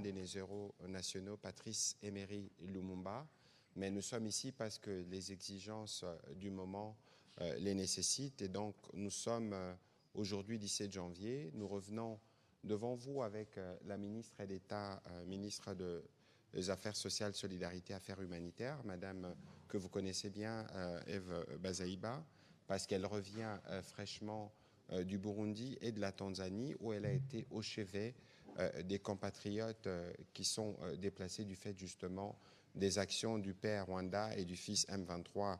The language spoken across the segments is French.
des héros nationaux, Patrice Emery Lumumba. Mais nous sommes ici parce que les exigences du moment les nécessitent. Et donc, nous sommes aujourd'hui 17 janvier. Nous revenons devant vous avec la ministre d'État, ministre des Affaires sociales, solidarité, affaires humanitaires, madame que vous connaissez bien, Eve Bazaïba, parce qu'elle revient fraîchement du Burundi et de la Tanzanie, où elle a été au chevet des compatriotes qui sont déplacés du fait justement des actions du père Rwanda et du fils M23,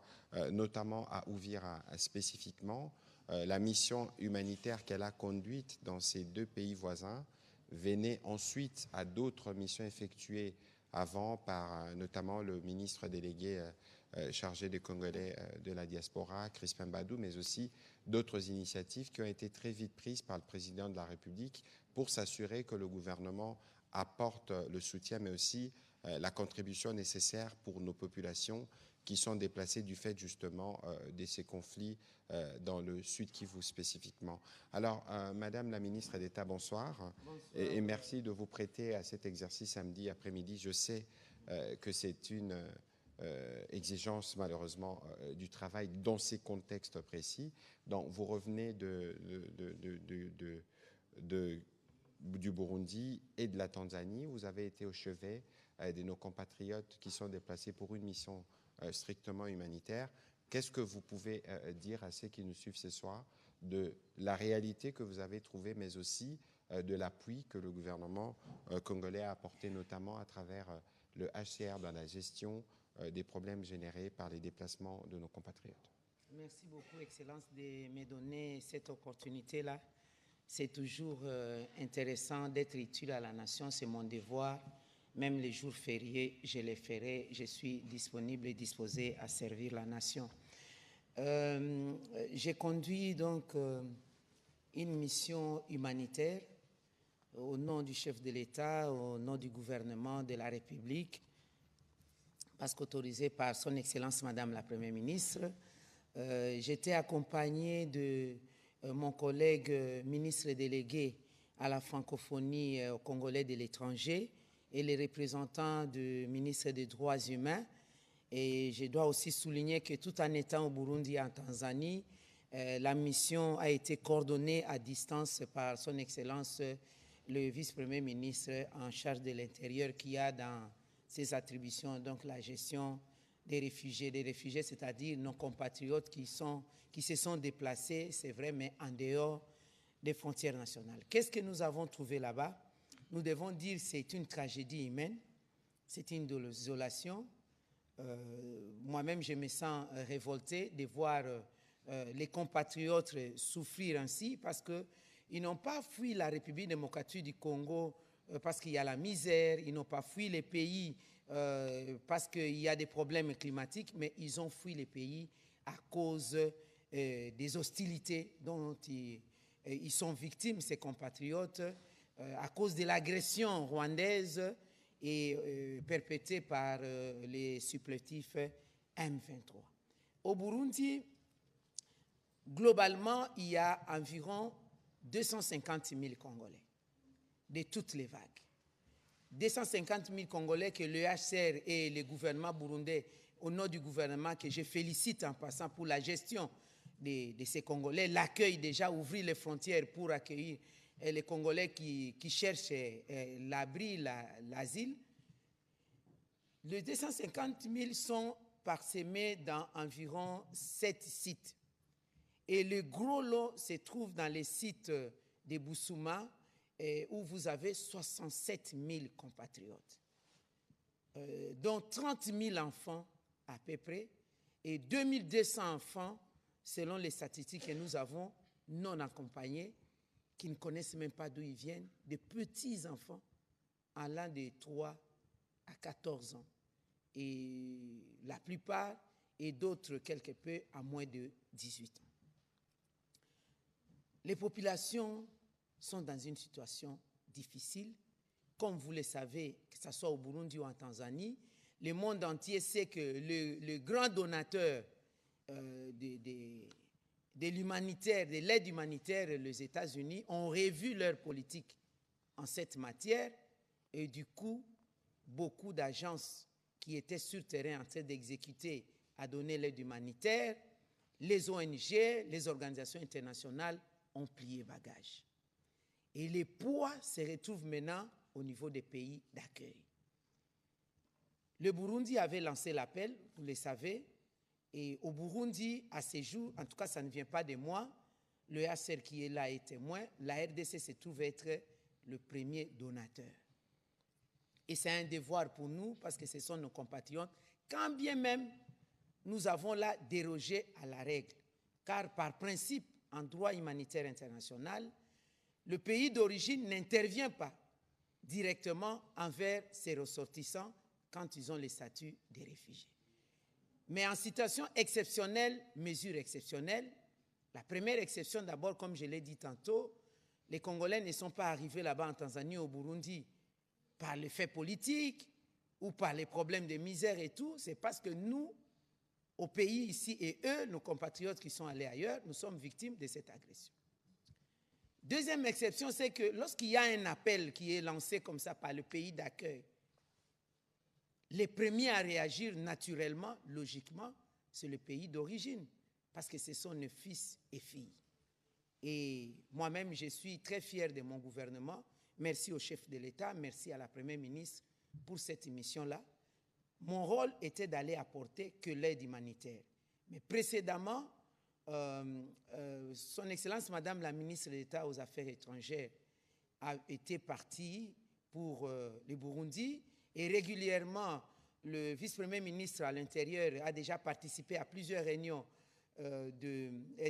notamment à Uvira spécifiquement. La mission humanitaire qu'elle a conduite dans ces deux pays voisins venait ensuite à d'autres missions effectuées avant par notamment le ministre délégué chargé des Congolais de la diaspora, Crispin Badou, mais aussi d'autres initiatives qui ont été très vite prises par le président de la République pour s'assurer que le gouvernement apporte le soutien, mais aussi la contribution nécessaire pour nos populations qui sont déplacées du fait justement de ces conflits dans le Sud Kivu spécifiquement. Alors, Madame la ministre d'État, bonsoir. Bonsoir. Et merci de vous prêter à cet exercice samedi après-midi. Je sais que c'est une exigence malheureusement du travail dans ces contextes précis. Donc, vous revenez du Burundi et de la Tanzanie. Vous avez été au chevet de nos compatriotes qui sont déplacés pour une mission strictement humanitaire. Qu'est-ce que vous pouvez dire à ceux qui nous suivent ce soir de la réalité que vous avez trouvée, mais aussi de l'appui que le gouvernement congolais a apporté, notamment à travers le HCR dans la gestion des problèmes générés par les déplacements de nos compatriotes? Merci beaucoup, Excellence, de me donner cette opportunité-là. C'est toujours intéressant d'être utile à la nation, c'est mon devoir. Même les jours fériés, je les ferai. Je suis disponible et disposé à servir la nation. J'ai conduit donc une mission humanitaire au nom du chef de l'État, au nom du gouvernement de la République, parce qu'autorisé par son Excellence Madame la Première ministre. J'étais accompagné de mon collègue ministre délégué à la francophonie au Congolais de l'étranger et les représentants du ministre des Droits humains. Et je dois aussi souligner que tout en étant au Burundi et en Tanzanie, la mission a été coordonnée à distance par son Excellence le vice-premier ministre en charge de l'Intérieur qui a dans ses attributions donc la gestion des réfugiés, c'est-à-dire nos compatriotes qui se sont déplacés, c'est vrai, mais en dehors des frontières nationales. Qu'est-ce que nous avons trouvé là-bas? Nous devons dire que c'est une tragédie humaine, c'est une désolation. Moi-même, je me sens révolté de voir les compatriotes souffrir ainsi parce qu'ils n'ont pas fui la République démocratique du Congo parce qu'il y a la misère, ils n'ont pas fui les pays parce qu'il y a des problèmes climatiques, mais ils ont fui les pays à cause des hostilités dont ils sont victimes, ces compatriotes, à cause de l'agression rwandaise et perpétrée par les supplétifs M23. Au Burundi, globalement, il y a environ 250 000 Congolais de toutes les vagues. 250 000 Congolais que le HCR et le gouvernement burundais, au nom du gouvernement que je félicite en passant pour la gestion de ces Congolais, l'accueil déjà, ouvrir les frontières pour accueillir les Congolais qui cherchent l'abri, l'asile. Les 250 000 sont parsemés dans environ 7 sites. Et le gros lot se trouve dans les sites de Bousouma, où vous avez 67 000 compatriotes, dont 30 000 enfants à peu près, et 2200 enfants, selon les statistiques que nous avons, non accompagnés, qui ne connaissent même pas d'où ils viennent, des petits enfants allant de 3 à 14 ans, et la plupart, et d'autres quelque peu, à moins de 18 ans. Les populations sont dans une situation difficile. Comme vous le savez, que ce soit au Burundi ou en Tanzanie, le monde entier sait que le grand donateur de l'humanitaire, de l'aide humanitaire, les États-Unis, ont revu leur politique en cette matière Et du coup, beaucoup d'agences qui étaient sur terrain en train d'exécuter à donner l'aide humanitaire, les ONG, les organisations internationales ont plié bagage. Et les poids se retrouvent maintenant au niveau des pays d'accueil. Le Burundi avait lancé l'appel, vous le savez, et au Burundi, à ces jours, en tout cas ça ne vient pas de moi, le HCR qui est là est témoin, la RDC se trouve être le premier donateur. Et c'est un devoir pour nous, parce que ce sont nos compatriotes, quand bien même nous avons là dérogé à la règle. Car par principe, en droit humanitaire international, le pays d'origine n'intervient pas directement envers ses ressortissants quand ils ont le statut de réfugiés. Mais en situation exceptionnelle, mesure exceptionnelle, la première exception d'abord, comme je l'ai dit tantôt, les Congolais ne sont pas arrivés là-bas en Tanzanie, au Burundi, par les faits politiques ou par les problèmes de misère et tout, c'est parce que nous, au pays ici, et eux, nos compatriotes qui sont allés ailleurs, nous sommes victimes de cette agression. Deuxième exception, c'est que lorsqu'il y a un appel qui est lancé comme ça par le pays d'accueil, les premiers à réagir naturellement, logiquement, c'est le pays d'origine, parce que ce sont nos fils et filles. Et moi-même, je suis très fier de mon gouvernement. Merci au chef de l'État, merci à la Première ministre pour cette émission-là. Mon rôle était d'aller apporter que l'aide humanitaire. Mais précédemment, Son Excellence Madame la ministre de l'État aux Affaires étrangères a été partie pour le Burundi et régulièrement, le vice-premier ministre à l'Intérieur a déjà participé à plusieurs réunions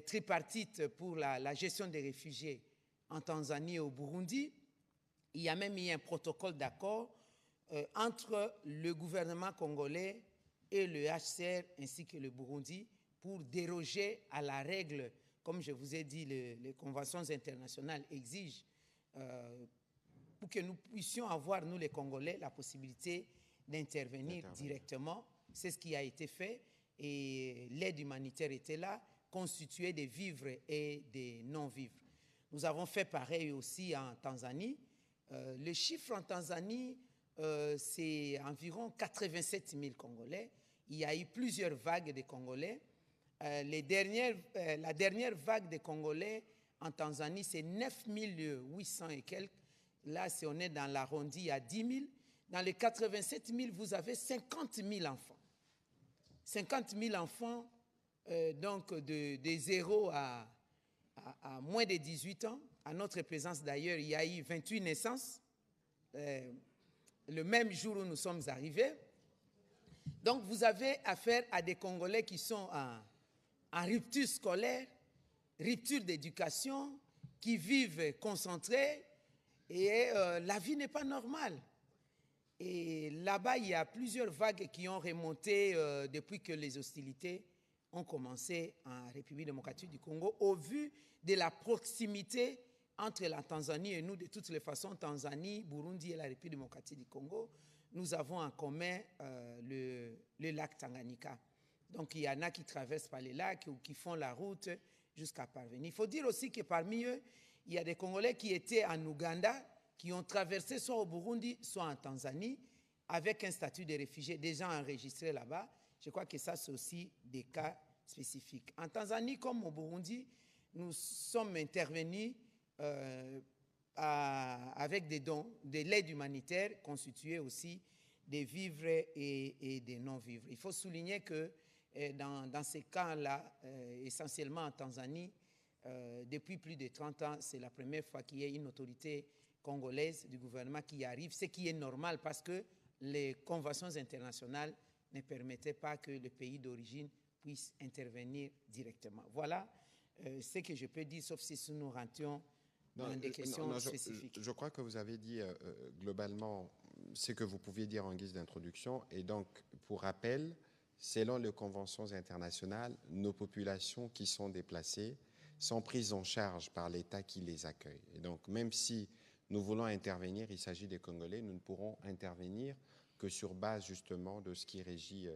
tripartites pour la gestion des réfugiés en Tanzanie et au Burundi. Il y a même eu un protocole d'accord entre le gouvernement congolais et le HCR ainsi que le Burundi pour déroger à la règle, comme je vous ai dit, les conventions internationales exigent pour que nous puissions avoir, nous les Congolais, la possibilité d'intervenir directement. C'est ce qui a été fait et l'aide humanitaire était là, constituée des vivres et des non-vivres. Nous avons fait pareil aussi en Tanzanie. Le chiffre en Tanzanie, c'est environ 87 000 Congolais. Il y a eu plusieurs vagues de Congolais. La dernière vague de Congolais en Tanzanie, c'est 9 800 et quelques. Là, on est dans l'arrondi à 10 000. Dans les 87 000, vous avez 50 000 enfants. 50 000 enfants, donc de 0 à moins de 18 ans. À notre présence d'ailleurs, il y a eu 28 naissances le même jour où nous sommes arrivés. Donc vous avez affaire à des Congolais qui sont en rupture scolaire, rupture d'éducation, qui vivent concentrés et la vie n'est pas normale. Et là-bas, il y a plusieurs vagues qui ont remonté depuis que les hostilités ont commencé en République démocratique du Congo, au vu de la proximité entre la Tanzanie et nous. De toutes les façons, Tanzanie, Burundi et la République démocratique du Congo, nous avons en commun le lac Tanganyika. Donc, il y en a qui traversent par les lacs ou qui font la route jusqu'à parvenir. Il faut dire aussi que parmi eux, il y a des Congolais qui étaient en Ouganda, qui ont traversé soit au Burundi, soit en Tanzanie, avec un statut de réfugié déjà enregistré là-bas. Je crois que ça, c'est aussi des cas spécifiques. En Tanzanie, comme au Burundi, nous sommes intervenus avec des dons, de l'aide humanitaire constituée aussi des vivres et des non-vivres. Il faut souligner que dans ces cas-là, essentiellement en Tanzanie, depuis plus de 30 ans, c'est la première fois qu'il y a une autorité congolaise du gouvernement qui arrive, ce qui est normal parce que les conventions internationales ne permettaient pas que le pays d'origine puisse intervenir directement. Voilà ce que je peux dire, sauf si nous rentions dans des questions spécifiques. Je crois que vous avez dit globalement ce que vous pouviez dire en guise d'introduction. Et donc, pour rappel, selon les conventions internationales, nos populations qui sont déplacées sont prises en charge par l'État qui les accueille. Et donc, même si nous voulons intervenir, il s'agit des Congolais, nous ne pourrons intervenir que sur base justement de ce qui régit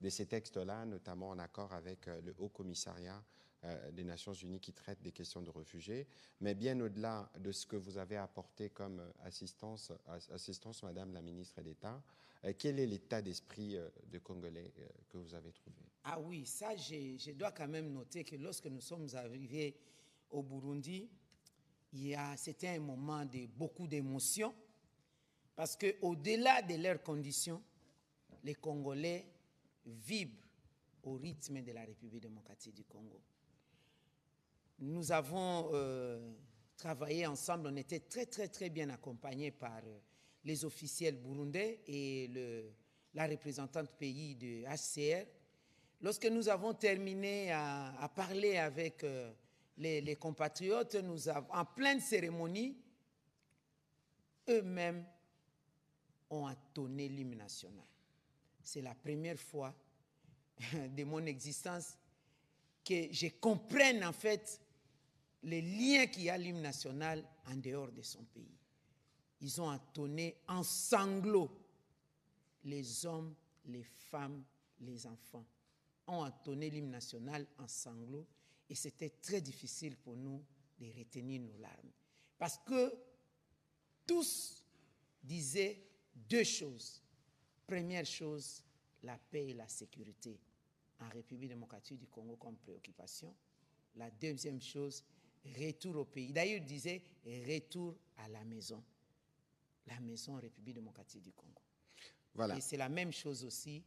de ces textes-là, notamment en accord avec le Haut Commissariat des Nations Unies qui traite des questions de réfugiés. Mais bien au-delà de ce que vous avez apporté comme assistance, Madame la ministre d'État, quel est l'état d'esprit des Congolais que vous avez trouvé? Ah oui, ça, je dois quand même noter que lorsque nous sommes arrivés au Burundi, c'était un moment de beaucoup d'émotions, parce qu'au-delà de leurs conditions, les Congolais vibrent au rythme de la République démocratique du Congo. Nous avons travaillé ensemble, on était très bien accompagnés par les officiels burundais et la représentante pays de HCR. Lorsque nous avons terminé à parler avec les compatriotes, en pleine cérémonie, eux-mêmes ont entonné l'hymne national. C'est la première fois de mon existence que je comprenne en fait les liens qu'il y a à l'hymne national en dehors de son pays. Ils ont entonné en sanglots. Les hommes, les femmes, les enfants ont entonné l'hymne national en sanglots et c'était très difficile pour nous de retenir nos larmes. Parce que tous disaient deux choses. Première chose, la paix et la sécurité en République démocratique du Congo comme préoccupation. La deuxième chose, retour au pays. D'ailleurs, il disait retour à la maison République démocratique du Congo. Voilà. Et c'est la même chose aussi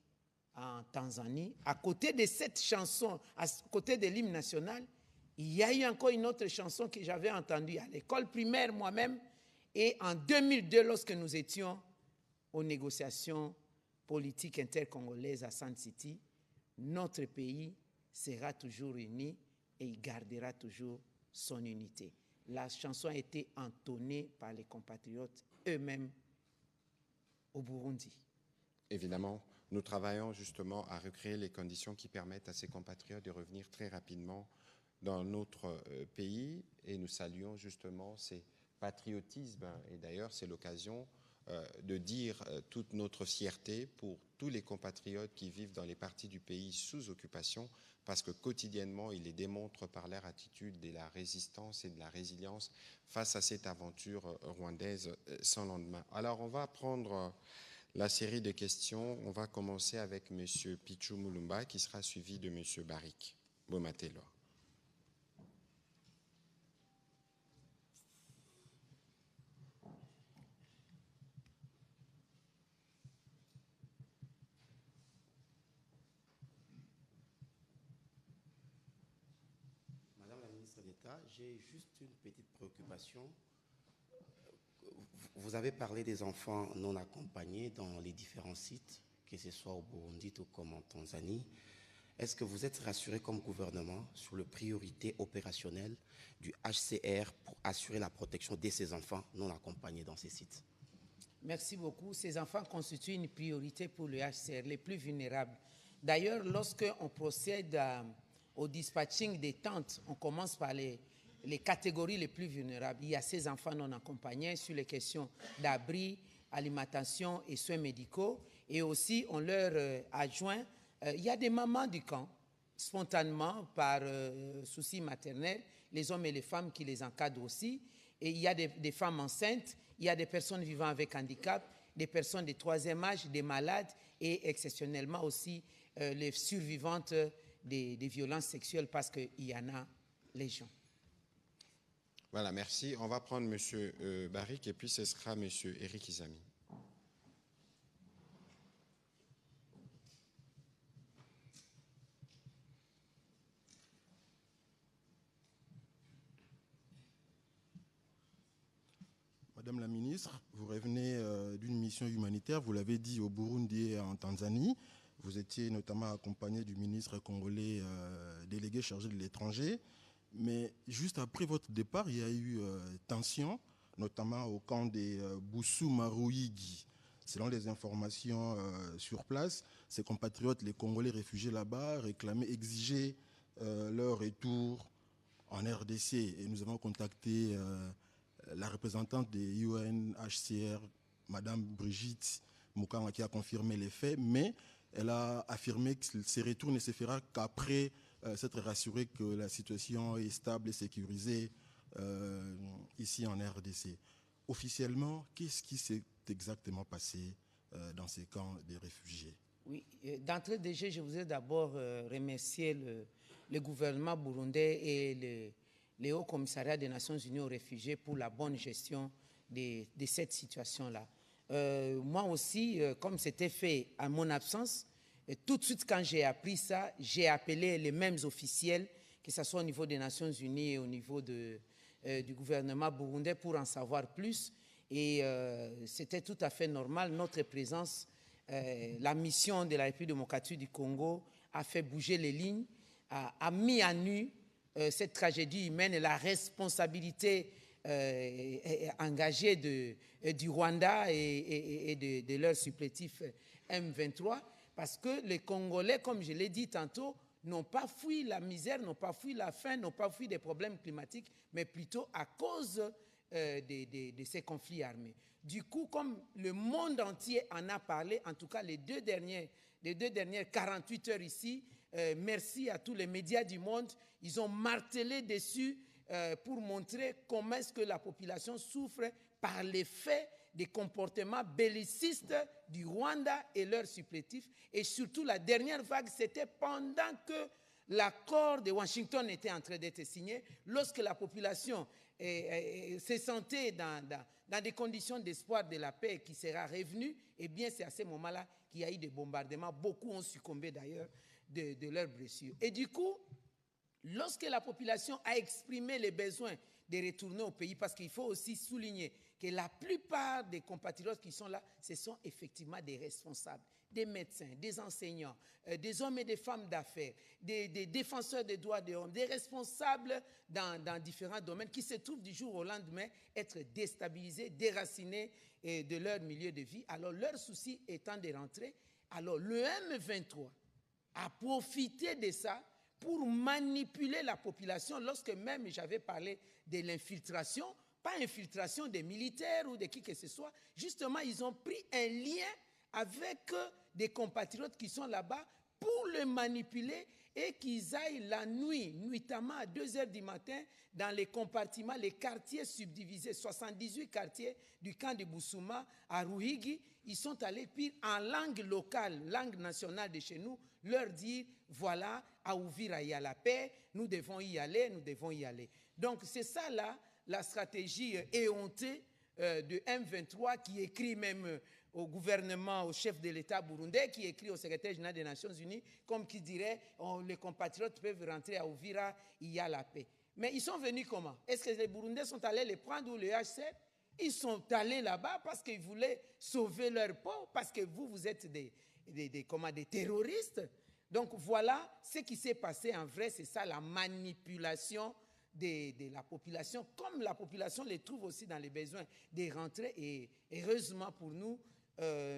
en Tanzanie. À côté de cette chanson, à côté de l'hymne national, il y a eu encore une autre chanson que j'avais entendue à l'école primaire moi-même. Et en 2002, lorsque nous étions aux négociations politiques intercongolaises à Sun City, notre pays sera toujours uni et il gardera toujours son unité. La chanson a été entonnée par les compatriotes eux-mêmes au Burundi. Évidemment, nous travaillons justement à recréer les conditions qui permettent à ces compatriotes de revenir très rapidement dans notre pays et nous saluons justement ces patriotismes et d'ailleurs c'est l'occasion de dire toute notre fierté pour tous les compatriotes qui vivent dans les parties du pays sous occupation parce que quotidiennement, ils les démontrent par leur attitude de la résistance et de la résilience face à cette aventure rwandaise sans lendemain. Alors, on va prendre la série de questions. On va commencer avec M. Pichou Mulumba qui sera suivi de M. Barik. Bomatelo. J'ai juste une petite préoccupation. Vous avez parlé des enfants non accompagnés dans les différents sites, que ce soit au Burundi ou comme en Tanzanie. Est-ce que vous êtes rassuré comme gouvernement sur les priorités opérationnelles du HCR pour assurer la protection de ces enfants non accompagnés dans ces sites? Merci beaucoup. Ces enfants constituent une priorité pour le HCR, les plus vulnérables. D'ailleurs, lorsqu'on procède au dispatching des tentes, on commence par les catégories les plus vulnérables. Il y a ces enfants non accompagnés sur les questions d'abri, alimentation et soins médicaux. Et aussi, on leur adjoint, il y a des mamans du camp, spontanément, par souci maternel, les hommes et les femmes qui les encadrent aussi. Et il y a des femmes enceintes, il y a des personnes vivant avec handicap, des personnes de troisième âge, des malades et exceptionnellement aussi les survivantes des violences sexuelles parce qu'il y en a légion. Voilà, merci. On va prendre M. Barik et puis ce sera M. Eric Izami. Madame la ministre, vous revenez d'une mission humanitaire, vous l'avez dit, au Burundi et en Tanzanie. Vous étiez notamment accompagné du ministre congolais délégué chargé de l'étranger. Mais juste après votre départ, il y a eu tension, notamment au camp des Boussou-Marouigi. Selon les informations sur place, ces compatriotes, les Congolais réfugiés là-bas, réclamaient, exigeaient leur retour en RDC. Et nous avons contacté la représentante des UNHCR, Madame Brigitte Moukanga, qui a confirmé les faits, mais elle a affirmé que ces retours ne se feront qu'après s'être rassuré que la situation est stable et sécurisée ici en RDC. Officiellement, qu'est-ce qui s'est exactement passé dans ces camps des réfugiés? Oui, d'entrée de jeu, je voudrais d'abord remercier le gouvernement burundais et le Haut Commissariat des Nations Unies aux réfugiés pour la bonne gestion de cette situation-là. Moi aussi, comme c'était fait à mon absence, tout de suite quand j'ai appris ça, j'ai appelé les mêmes officiels, que ce soit au niveau des Nations Unies et au niveau du gouvernement burundais pour en savoir plus. Et c'était tout à fait normal, notre présence. La mission de la République démocratique du Congo a fait bouger les lignes, a mis à nu cette tragédie humaine et la responsabilité engagée du Rwanda et de leur supplétif M23, parce que les Congolais, comme je l'ai dit tantôt, n'ont pas fui la misère, n'ont pas fui la faim, n'ont pas fui des problèmes climatiques, mais plutôt à cause de ces conflits armés. Du coup, comme le monde entier en a parlé, en tout cas les deux dernières 48 heures ici, merci à tous les médias du monde, ils ont martelé dessus pour montrer comment est-ce que la population souffre par l'effet des comportements bellicistes du Rwanda et leurs supplétifs. Et surtout, la dernière vague, c'était pendant que l'accord de Washington était en train d'être signé, lorsque la population se sentait dans des conditions d'espoir de la paix qui sera revenue, eh bien c'est à ce moment-là qu'il y a eu des bombardements. Beaucoup ont succombé d'ailleurs de leurs blessures. Et du coup, lorsque la population a exprimé les besoins de retourner au pays, parce qu'il faut aussi souligner que la plupart des compatriotes qui sont là, ce sont effectivement des responsables, des médecins, des enseignants, des hommes et des femmes d'affaires, des défenseurs des droits de l'homme, des responsables dans différents domaines qui se trouvent du jour au lendemain être déstabilisés, déracinés de leur milieu de vie. Alors leur souci étant de rentrer, alors le M23 a profité de ça pour manipuler la population, lorsque même j'avais parlé de l'infiltration, pas infiltration des militaires ou de qui que ce soit, justement ils ont pris un lien avec des compatriotes qui sont là-bas pour le manipuler et qu'ils aillent la nuit, nuitamment à 2 heures du matin, dans les compartiments, les quartiers subdivisés, 78 quartiers du camp de Bousouma à Ruhigi, ils sont allés pire en langue locale, langue nationale de chez nous, leur dire, voilà, à Ouvira, il y a la paix, nous devons y aller, nous devons y aller. Donc c'est ça là, la stratégie éhontée de M23 qui écrit même au gouvernement, au chef de l'État burundais, qui écrit au secrétaire général des Nations Unies, comme qui dirait, les compatriotes peuvent rentrer à Ouvira, il y a la paix. Mais ils sont venus comment? Est-ce que les Burundais sont allés les prendre ou le HCR? Ils sont allés là-bas parce qu'ils voulaient sauver leur peau, parce que vous êtes des terroristes. Donc voilà ce qui s'est passé en vrai, c'est ça la manipulation de la population, comme la population les trouve aussi dans les besoins des rentrées. Et heureusement pour nous,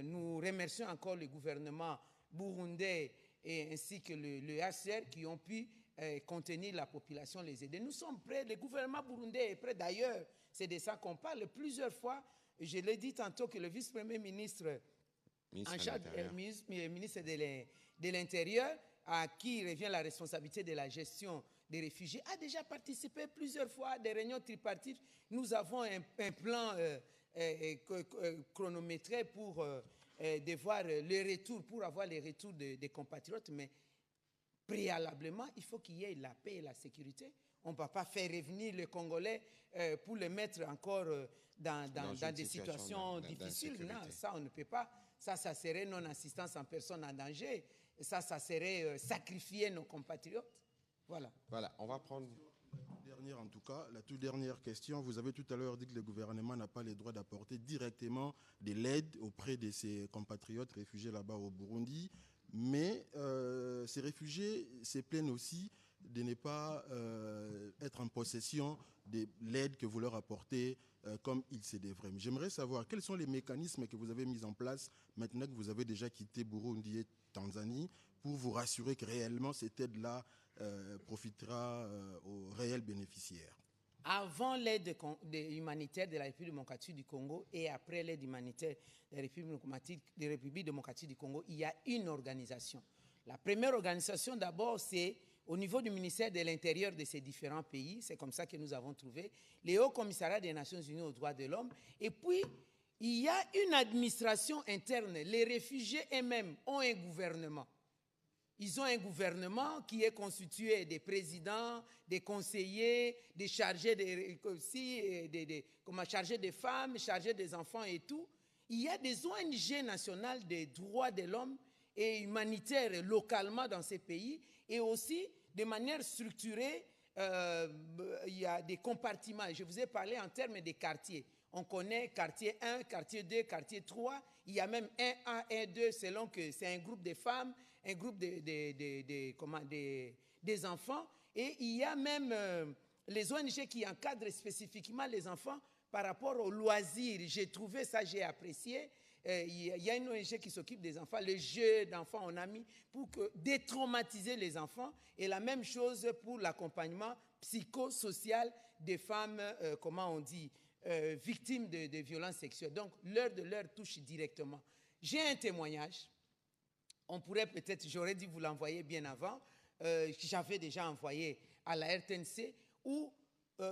nous remercions encore le gouvernement burundais ainsi que le HCR qui ont pu contenir la population, les aider. Nous sommes prêts, le gouvernement burundais est prêt. D'ailleurs, c'est de ça qu'on parle plusieurs fois. Je l'ai dit tantôt que le vice-premier ministre en charge, ministre de l'Intérieur, à qui revient la responsabilité de la gestion des réfugiés, a déjà participé plusieurs fois à des réunions tripartites. Nous avons un plan chronométré pour devoir le retour, pour avoir les retours des compatriotes, mais préalablement, il faut qu'il y ait la paix et la sécurité. On ne va pas faire revenir les Congolais pour les mettre encore dans des situations difficiles. Non, ça, on ne peut pas. Ça serait non-assistance en personne en danger. Ça serait sacrifier nos compatriotes. Voilà. Voilà, on va prendre... En tout cas, la toute dernière question. Vous avez tout à l'heure dit que le gouvernement n'a pas le droit d'apporter directement de l'aide auprès de ses compatriotes réfugiés là-bas au Burundi. Mais ces réfugiés se plaignent aussi de ne pas être en possession de l'aide que vous leur apportez comme il se devrait. J'aimerais savoir quels sont les mécanismes que vous avez mis en place maintenant que vous avez déjà quitté Burundi et Tanzanie pour vous rassurer que réellement cette aide-là profitera aux réels bénéficiaires. Avant l'aide humanitaire de la République démocratique du Congo et après l'aide humanitaire de la République démocratique du Congo, il y a une organisation. La première organisation, d'abord, c'est au niveau du ministère de l'Intérieur de ces différents pays, c'est comme ça que nous avons trouvé, les hauts commissariats des Nations Unies aux droits de l'homme, et puis il y a une administration interne. Les réfugiés eux-mêmes ont un gouvernement. Ils ont un gouvernement qui est constitué des présidents, des conseillers, des chargés chargés des femmes, chargés des enfants et tout. Il y a des ONG nationales des droits de l'homme et humanitaires localement dans ces pays, et aussi de manière structurée, il y a des compartiments. Je vous ai parlé en termes de quartiers. On connaît quartier 1, quartier 2, quartier 3. Il y a même 1A, 1-2, selon que c'est un groupe de femmes, un groupe des enfants. Et il y a même les ONG qui encadrent spécifiquement les enfants par rapport aux loisirs. J'ai trouvé ça, j'ai apprécié. Il y a une ONG qui s'occupe des enfants, les jeux d'enfants, on a mis pour détraumatiser les enfants. Et la même chose pour l'accompagnement psychosocial des femmes, victimes de violences sexuelles. Donc, l'heure de l'heure touche directement. J'ai un témoignage. On pourrait peut-être, j'aurais dû vous l'envoyer bien avant, j'avais déjà envoyé à la RTNC, où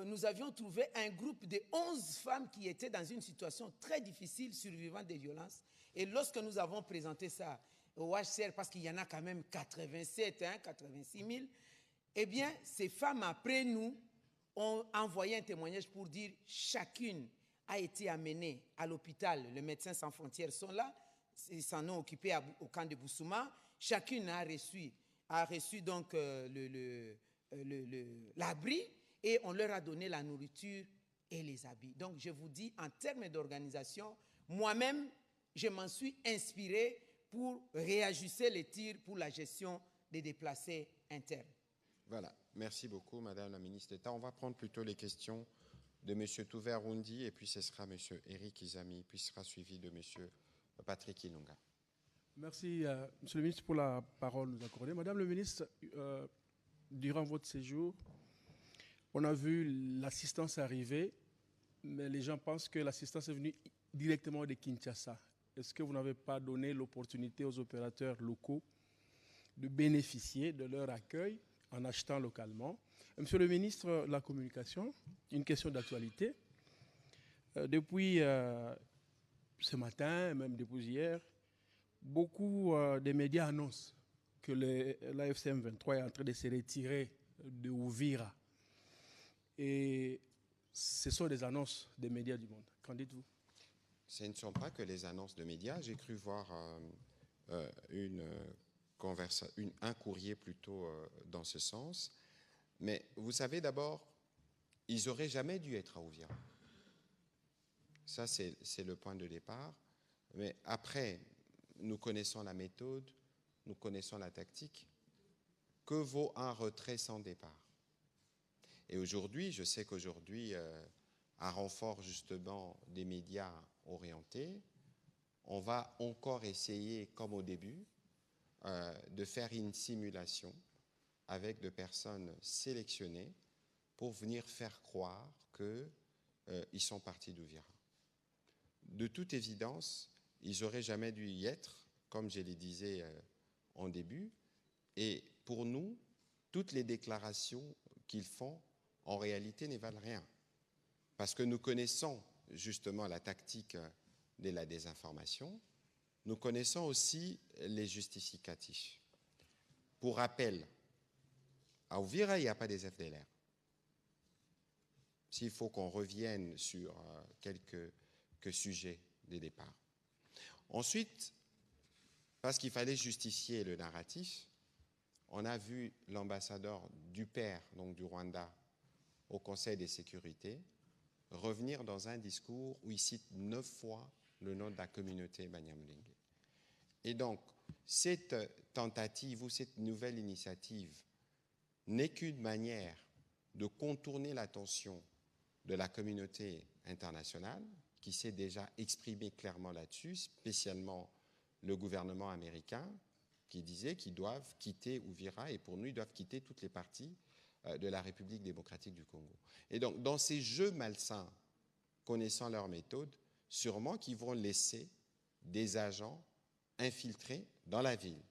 nous avions trouvé un groupe de 11 femmes qui étaient dans une situation très difficile, survivant des violences. Et lorsque nous avons présenté ça au HCR, parce qu'il y en a quand même 87, 86 000, eh bien, ces femmes, après nous, ont envoyé un témoignage pour dire chacune a été amenée à l'hôpital. Les Médecins sans frontières sont là, ils s'en ont occupé au camp de Bousouma. Chacune a reçu donc l'abri, et on leur a donné la nourriture et les habits. Donc je vous dis, en termes d'organisation, moi-même, je m'en suis inspiré pour réajuster les tirs pour la gestion des déplacés internes. Voilà, merci beaucoup Madame la ministre d'État. On va prendre plutôt les questions de M. Touver-Roundi, et puis ce sera M. Eric Izami, puis ce sera suivi de M. Patrick Ilunga. Merci, Monsieur le ministre, pour la parole nous accordée. Madame le ministre, durant votre séjour, on a vu l'assistance arriver, mais les gens pensent que l'assistance est venue directement de Kinshasa. Est-ce que vous n'avez pas donné l'opportunité aux opérateurs locaux de bénéficier de leur accueil en achetant localement? Monsieur le ministre de la Communication, une question d'actualité. Depuis ce matin, même depuis hier, beaucoup des médias annoncent que l'AFC M23 est en train de se retirer de Uvira. Et ce sont des annonces des médias du monde. Qu'en dites-vous? Ce ne sont pas que les annonces de médias. J'ai cru voir un courrier plutôt dans ce sens. Mais vous savez, d'abord, ils n'auraient jamais dû être à Uvira. Ça, c'est le point de départ. Mais après, nous connaissons la méthode, nous connaissons la tactique. Que vaut un retrait sans départ? Et aujourd'hui, je sais qu'aujourd'hui, à renfort justement des médias orientés, on va encore essayer, comme au début, de faire une simulation avec des personnes sélectionnées pour venir faire croire qu'ils sont partis d'Uvira. De toute évidence, ils n'auraient jamais dû y être, comme je le disais en début, et pour nous, toutes les déclarations qu'ils font, en réalité, ne valent rien. Parce que nous connaissons justement la tactique de la désinformation, nous connaissons aussi les justificatifs. Pour rappel, à Uvira, il n'y a pas des FDLR. S'il faut qu'on revienne sur quelques sujets de départ. Ensuite, parce qu'il fallait justifier le narratif, on a vu l'ambassadeur du père, donc du Rwanda, au Conseil de sécurité, revenir dans un discours où il cite 9 fois le nom de la communauté Banyamulenge. Et donc, cette tentative ou cette nouvelle initiative n'est qu'une manière de contourner l'attention de la communauté internationale, qui s'est déjà exprimé clairement là-dessus, spécialement le gouvernement américain, qui disait qu'ils doivent quitter Uvira, et pour nous, ils doivent quitter toutes les parties de la République démocratique du Congo. Et donc, dans ces jeux malsains, connaissant leur méthode, sûrement qu'ils vont laisser des agents infiltrés dans la ville.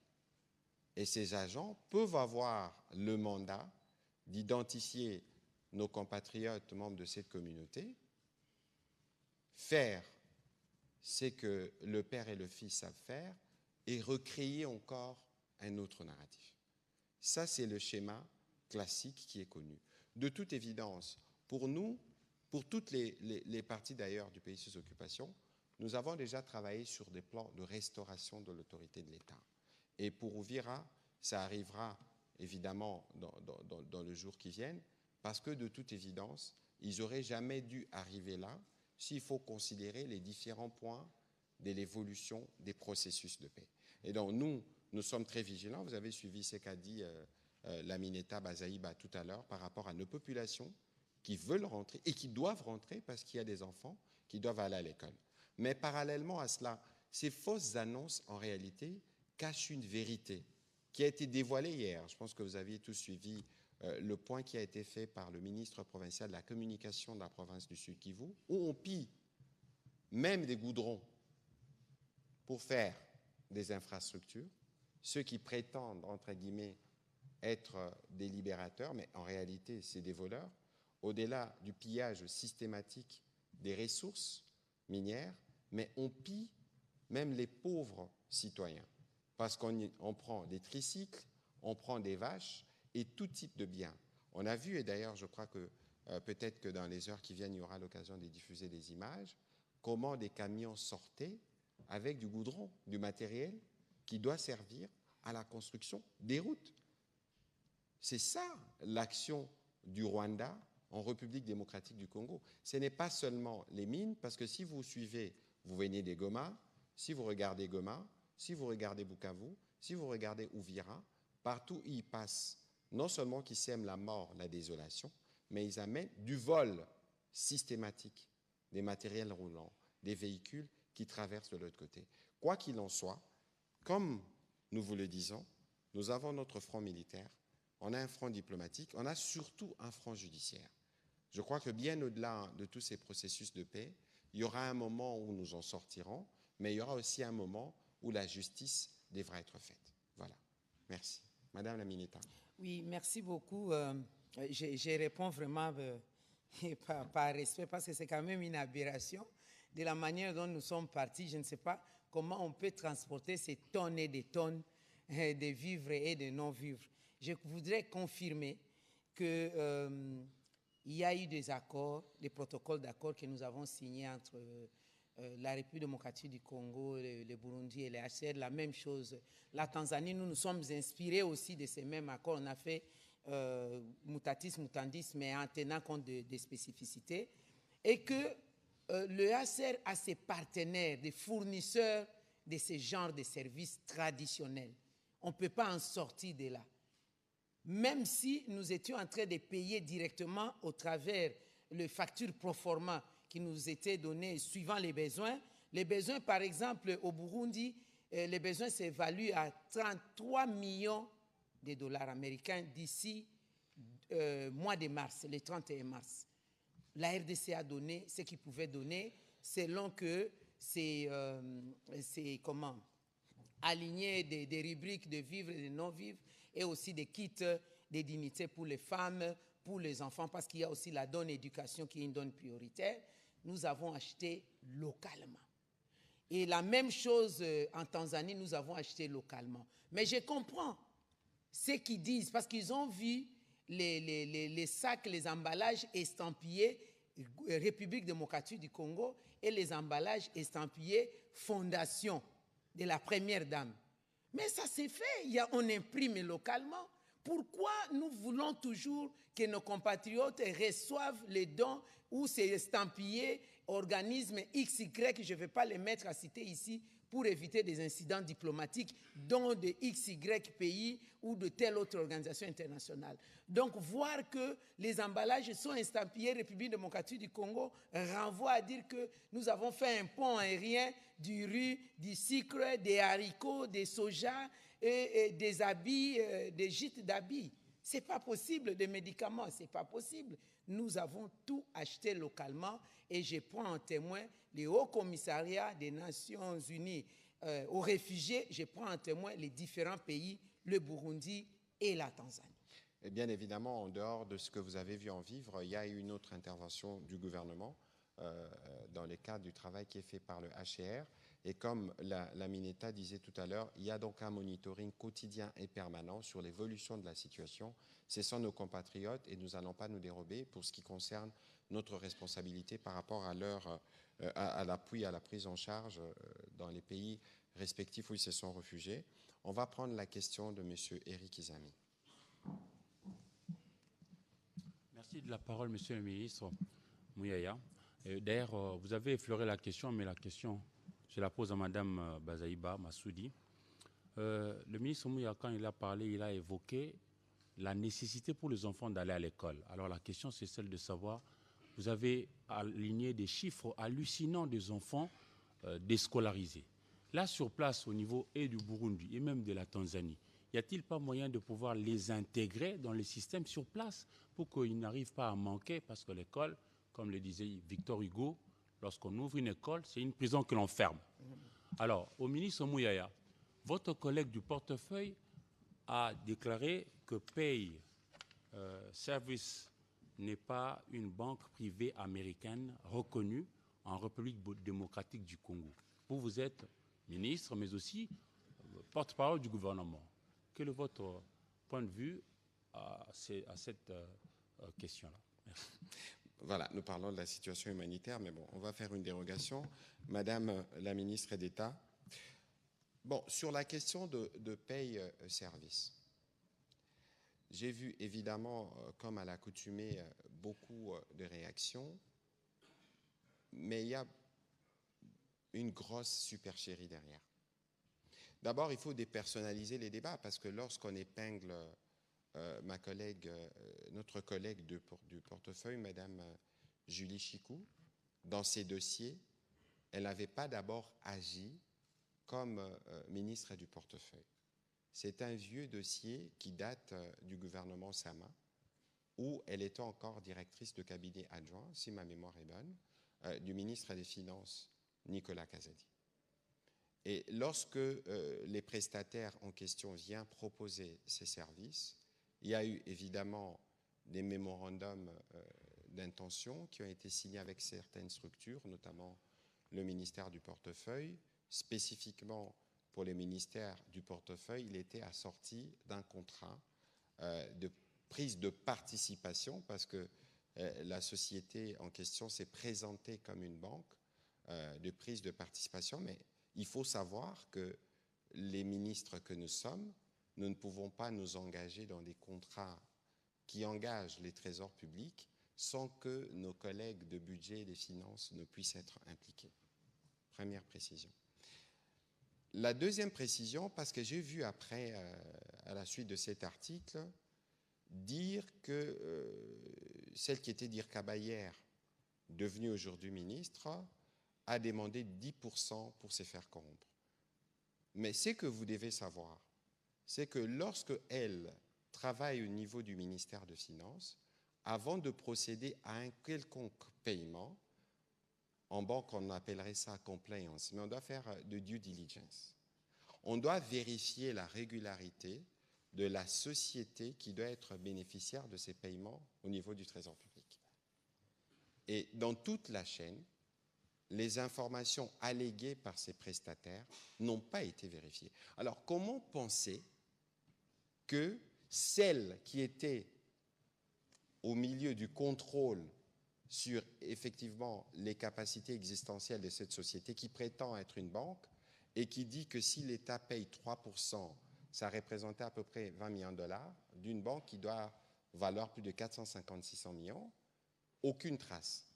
Et ces agents peuvent avoir le mandat d'identifier nos compatriotes membres de cette communauté, faire ce que le père et le fils savent faire et recréer encore un autre narratif. Ça, c'est le schéma classique qui est connu. De toute évidence, pour nous, pour toutes les parties d'ailleurs du pays sous occupation, nous avons déjà travaillé sur des plans de restauration de l'autorité de l'État. Et pour Uvira, ça arrivera évidemment dans le jour qui vient, parce que de toute évidence, ils n'auraient jamais dû arriver là s'il faut considérer les différents points de l'évolution des processus de paix. Et donc nous sommes très vigilants. Vous avez suivi ce qu'a dit Lamineta Bazaïba tout à l'heure par rapport à nos populations qui veulent rentrer et qui doivent rentrer parce qu'il y a des enfants qui doivent aller à l'école. Mais parallèlement à cela, ces fausses annonces, en réalité, cachent une vérité qui a été dévoilée hier. Je pense que vous aviez tous suivi le point qui a été fait par le ministre provincial de la communication de la province du Sud-Kivu, où on pille même des goudrons pour faire des infrastructures, ceux qui prétendent, entre guillemets, être des libérateurs, mais en réalité, c'est des voleurs, au-delà du pillage systématique des ressources minières, mais on pille même les pauvres citoyens, parce qu'on prend des tricycles, on prend des vaches et tout type de biens. On a vu, et d'ailleurs je crois que peut-être que dans les heures qui viennent, il y aura l'occasion de diffuser des images, comment des camions sortaient avec du goudron, du matériel qui doit servir à la construction des routes. C'est ça l'action du Rwanda en République démocratique du Congo. Ce n'est pas seulement les mines, parce que si vous suivez, vous venez des Goma, si vous regardez Goma, si vous regardez Bukavu, si vous regardez Uvira, partout où ils passent, non seulement qu'ils sèment la mort, la désolation, mais ils amènent du vol systématique des matériels roulants, des véhicules qui traversent de l'autre côté. Quoi qu'il en soit, comme nous vous le disons, nous avons notre front militaire, on a un front diplomatique, on a surtout un front judiciaire. Je crois que bien au-delà de tous ces processus de paix, il y aura un moment où nous en sortirons, mais il y aura aussi un moment où la justice devra être faite. Voilà. Merci. Madame la Mineta. Oui, merci beaucoup. Je réponds vraiment par respect, parce que c'est quand même une aberration de la manière dont nous sommes partis. Je ne sais pas comment on peut transporter ces tonnes et des tonnes de vivres et de non-vivres. Je voudrais confirmer qu'il y a eu des accords, des protocoles d'accord que nous avons signés entre la République démocratique du Congo, le Burundi et le HCR. La même chose, la Tanzanie, nous nous sommes inspirés aussi de ces mêmes accords. On a fait mutatis mutandis, mais en tenant compte des spécificités. Et que le HCR a ses partenaires, des fournisseurs de ce genre de services traditionnels. On ne peut pas en sortir de là. Même si nous étions en train de payer directement au travers les factures pro forma qui nous étaient données suivant les besoins. Les besoins, par exemple, au Burundi, les besoins s'évaluent à 33 millions de dollars américains d'ici mois de mars, le 31 mars. La RDC a donné ce qu'il pouvait donner selon que c'est aligné des rubriques de vivres et de non-vivres et aussi des kits des dignités pour les femmes, pour les enfants, parce qu'il y a aussi la donne éducation qui est une donne prioritaire. Nous avons acheté localement. Et la même chose en Tanzanie, nous avons acheté localement. Mais je comprends ce qu'ils disent, parce qu'ils ont vu les sacs, les emballages estampillés République démocratique du Congo et les emballages estampillés Fondation de la Première Dame. Mais ça s'est fait, on imprime localement. Pourquoi nous voulons toujours que nos compatriotes reçoivent les dons ou c'est estampillé organisme XY, je ne vais pas les mettre à citer ici pour éviter des incidents diplomatiques, dont de XY pays ou de telle autre organisation internationale. Donc, voir que les emballages sont estampillés République démocratique du Congo renvoie à dire que nous avons fait un pont aérien du riz, du sucre, des haricots, des soja et des habits, des gîtes d'habits. Ce n'est pas possible, des médicaments, ce n'est pas possible. Nous avons tout acheté localement et je prends en témoin les hauts commissariats des Nations Unies aux réfugiés, je prends en témoin les différents pays le Burundi et la Tanzanie. Et bien évidemment, en dehors de ce que vous avez vu en vivre, il y a eu une autre intervention du gouvernement dans le cadre du travail qui est fait par le HCR. Et comme la Mineta disait tout à l'heure, il y a donc un monitoring quotidien et permanent sur l'évolution de la situation. Ce sont nos compatriotes et nous n'allons pas nous dérober pour ce qui concerne notre responsabilité par rapport à l'appui, à la prise en charge dans les pays respectifs où ils se sont réfugiés. On va prendre la question de M. Eric Izami. Merci de la parole, Monsieur le ministre Mouyaya. D'ailleurs, vous avez effleuré la question, mais la question, je la pose à Madame Bazaïba Massoudi. Le ministre Mouyaya, quand il a parlé, il a évoqué la nécessité pour les enfants d'aller à l'école. Alors la question, c'est celle de savoir, vous avez aligné des chiffres hallucinants des enfants déscolarisés. Là, sur place, au niveau et du Burundi et même de la Tanzanie, y a-t-il pas moyen de pouvoir les intégrer dans les systèmes sur place pour qu'ils n'arrivent pas à manquer? Parce que l'école, comme le disait Victor Hugo, lorsqu'on ouvre une école, c'est une prison que l'on ferme. Alors, au ministre Mouyaya, votre collègue du portefeuille a déclaré que Pay Service n'est pas une banque privée américaine reconnue en République démocratique du Congo. Vous êtes ministre, mais aussi porte-parole du gouvernement. Quel est votre point de vue à cette question-là? Merci. Voilà, nous parlons de la situation humanitaire, mais bon, on va faire une dérogation. Madame la ministre d'État, bon, sur la question de paye service, j'ai vu évidemment, comme à l'accoutumée, beaucoup de réactions, mais il y a une grosse supercherie derrière. D'abord, il faut dépersonnaliser les débats, parce que lorsqu'on épingle notre collègue du portefeuille, Madame Julie Chicou, dans ses dossiers, elle n'avait pas d'abord agi comme ministre du portefeuille. C'est un vieux dossier qui date du gouvernement Sama, où elle était encore directrice de cabinet adjoint, si ma mémoire est bonne, du ministre des Finances, Nicolas Kazadi. Et lorsque les prestataires en question viennent proposer ces services, il y a eu évidemment des mémorandums d'intention qui ont été signés avec certaines structures, notamment le ministère du portefeuille. Spécifiquement pour les ministères du portefeuille, il était assorti d'un contrat de prise de participation, parce que la société en question s'est présentée comme une banque de prise de participation, mais il faut savoir que les ministres que nous sommes, nous ne pouvons pas nous engager dans des contrats qui engagent les trésors publics sans que nos collègues de budget et des finances ne puissent être impliqués. Première précision. La deuxième précision, parce que j'ai vu après, à la suite de cet article, dire que celle qui était Dirka hier, devenue aujourd'hui ministre, a demandé 10% pour se faire corrompre. Mais ce que vous devez savoir, c'est que lorsque elle travaille au niveau du ministère de Finances, avant de procéder à un quelconque paiement, en banque on appellerait ça compliance, mais on doit faire de due diligence. On doit vérifier la régularité de la société qui doit être bénéficiaire de ces paiements au niveau du Trésor public. Et dans toute la chaîne, les informations alléguées par ces prestataires n'ont pas été vérifiées. Alors, comment penser que celle qui était au milieu du contrôle sur effectivement les capacités existentielles de cette société, qui prétend être une banque et qui dit que si l'État paye 3%, ça représentait à peu près 20 millions de dollars, d'une banque qui doit valoir plus de 450-600 millions, aucune trace.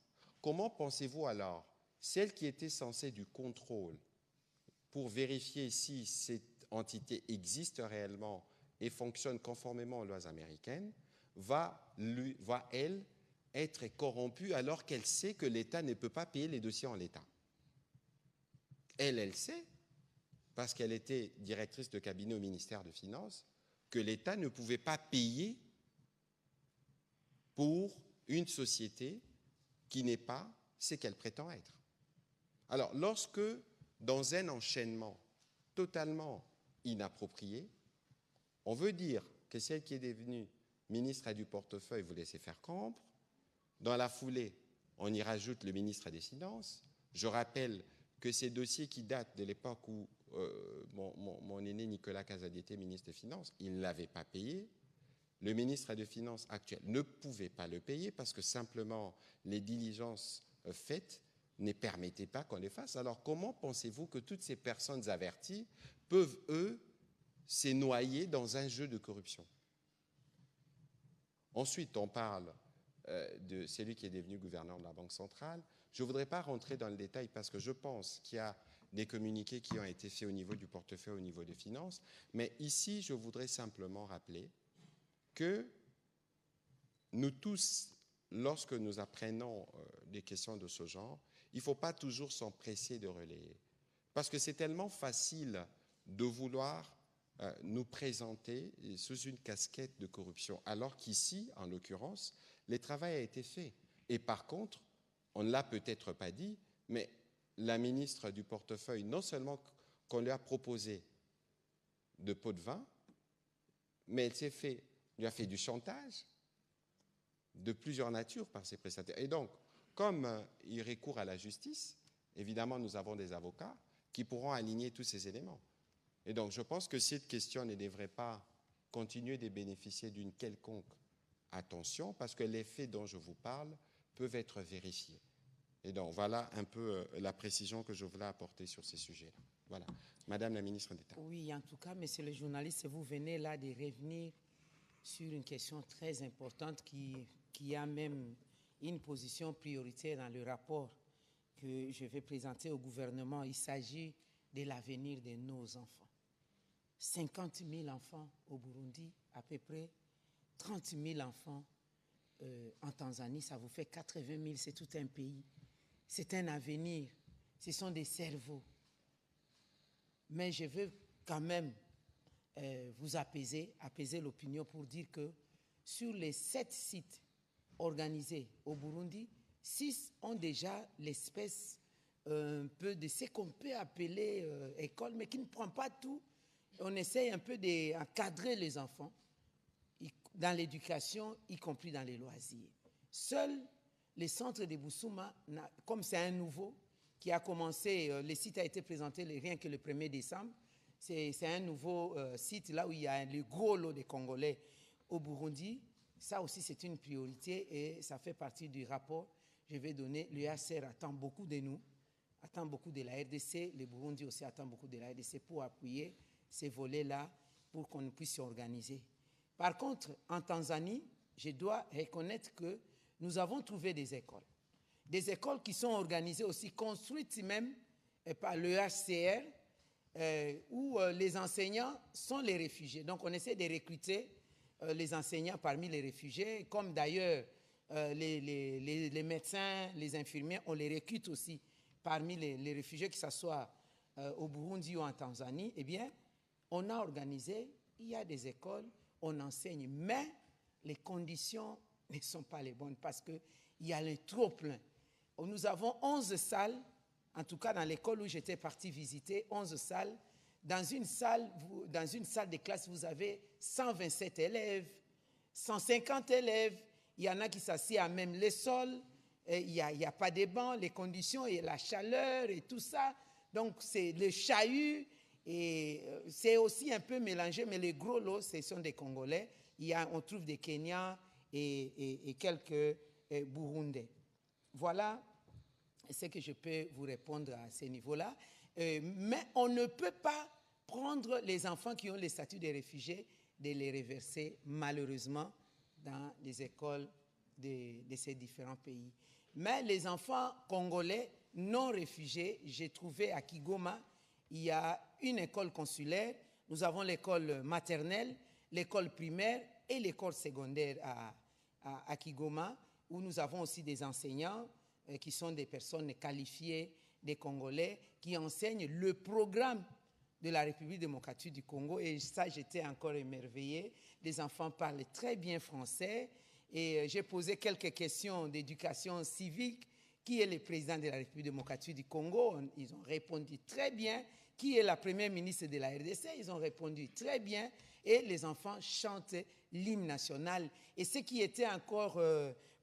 Comment pensez-vous alors, celle qui était censée du contrôle pour vérifier si cette entité existe réellement et fonctionne conformément aux lois américaines, va elle, être corrompue alors qu'elle sait que l'État ne peut pas payer les dossiers en l'état? Elle sait, parce qu'elle était directrice de cabinet au ministère des Finances, que l'État ne pouvait pas payer pour une société qui n'est pas ce qu'elle prétend être. Alors, lorsque, dans un enchaînement totalement inapproprié, On veut dire que celle qui est devenue ministre du portefeuille, vous laissez faire rompre. Dans la foulée, on y rajoute le ministre des Finances. Je rappelle que ces dossiers qui datent de l'époque où mon aîné Nicolas Casadi était ministre des Finances, il ne l'avait pas payé. Le ministre des Finances actuel ne pouvait pas le payer parce que simplement les diligences faites ne permettaient pas qu'on les fasse. Alors comment pensez-vous que toutes ces personnes averties peuvent, eux, se noyer dans un jeu de corruption? Ensuite, on parle de celui qui est devenu gouverneur de la Banque centrale. Je ne voudrais pas rentrer dans le détail parce que je pense qu'il y a des communiqués qui ont été faits au niveau du portefeuille, au niveau des finances. Mais ici, je voudrais simplement rappeler que nous tous, lorsque nous apprenons des questions de ce genre, il ne faut pas toujours s'empresser de relayer. Parce que c'est tellement facile de vouloir nous présenter sous une casquette de corruption, alors qu'ici, en l'occurrence, le travail a été fait. Et par contre, on ne l'a peut-être pas dit, mais la ministre du portefeuille, non seulement qu'on lui a proposé de pots de vin, mais elle lui a fait du chantage de plusieurs natures par ses prestataires. Et donc, comme il recourt à la justice, évidemment, nous avons des avocats qui pourront aligner tous ces éléments. Et donc, je pense que cette question ne devrait pas continuer de bénéficier d'une quelconque attention, parce que les faits dont je vous parle peuvent être vérifiés. Et donc, voilà un peu la précision que je voulais apporter sur ces sujets-là. Voilà. Madame la ministre d'État. Oui, en tout cas, monsieur le journaliste, vous venez là de revenir sur une question très importante qui a même une position prioritaire dans le rapport que je vais présenter au gouvernement. Il s'agit de l'avenir de nos enfants. 50 000 enfants au Burundi, à peu près 30 000 enfants en Tanzanie, ça vous fait 80 000, c'est tout un pays. C'est un avenir, ce sont des cerveaux. Mais je veux quand même vous apaiser l'opinion pour dire que sur les 7 sites organisés au Burundi, 6 ont déjà l'espèce un peu de ce qu'on peut appeler école, mais qui ne prend pas tout. On essaye un peu d'encadrer les enfants dans l'éducation, y compris dans les loisirs. Seul le centre de Bousouma, comme c'est un nouveau, qui a commencé, le site a été présenté rien que le 1er décembre, c'est un nouveau site là où il y a le gros lot de Congolais au Burundi. Ça aussi, c'est une priorité et ça fait partie du rapport. Je vais donner, l'UACR attend beaucoup de nous, attend beaucoup de la RDC, le Burundi aussi attend beaucoup de la RDC pour appuyer ces volets-là pour qu'on puisse s'organiser. Par contre, en Tanzanie, je dois reconnaître que nous avons trouvé des écoles qui sont organisées aussi, construites même par l'UHCR, où les enseignants sont les réfugiés. Donc on essaie de recruter les enseignants parmi les réfugiés, comme d'ailleurs les médecins, les infirmiers, on les recrute aussi parmi les réfugiés, que ce soit au Burundi ou en Tanzanie. Eh bien, on a organisé, il y a des écoles, on enseigne, mais les conditions ne sont pas les bonnes parce qu'il y a le trop plein. Nous avons 11 salles, en tout cas dans l'école où j'étais parti visiter, 11 salles. Dans une salle de classe, vous avez 127 élèves, 150 élèves. Il y en a qui s'assiedent à même les sols. Il n'y a pas de bancs, les conditions et la chaleur et tout ça. Donc, c'est le chahut. Et c'est aussi un peu mélangé, mais les gros lots, ce sont des Congolais. On trouve des Kenyans et quelques Burundais. Voilà ce que je peux vous répondre à ce niveau-là. Mais on ne peut pas prendre les enfants qui ont le statut de réfugiés, de les reverser malheureusement dans les écoles de ces différents pays. Mais les enfants congolais non réfugiés, j'ai trouvé à Kigoma, il y a une école consulaire, nous avons l'école maternelle, l'école primaire et l'école secondaire à Kigoma, où nous avons aussi des enseignants qui sont des personnes qualifiées, des Congolais, qui enseignent le programme de la République démocratique du Congo. Et ça, j'étais encore émerveillée. Les enfants parlent très bien français. Et j'ai posé quelques questions d'éducation civique. Qui est le président de la République démocratique du Congo? Ils ont répondu très bien, qui est la première ministre de la RDC? Ils ont répondu très bien et les enfants chantent l'hymne national. Et ce qui était encore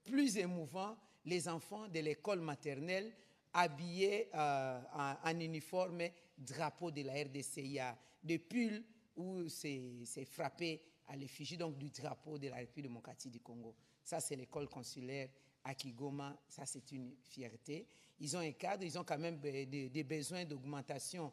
plus émouvant, les enfants de l'école maternelle habillés en uniforme drapeau de la RDC. Il y a des pulls où c'est frappé à l'effigie donc du drapeau de la République démocratique du Congo. Ça, c'est l'école consulaire à Kigoma. Ça, c'est une fierté. Ils ont un cadre, ils ont quand même des besoins d'augmentation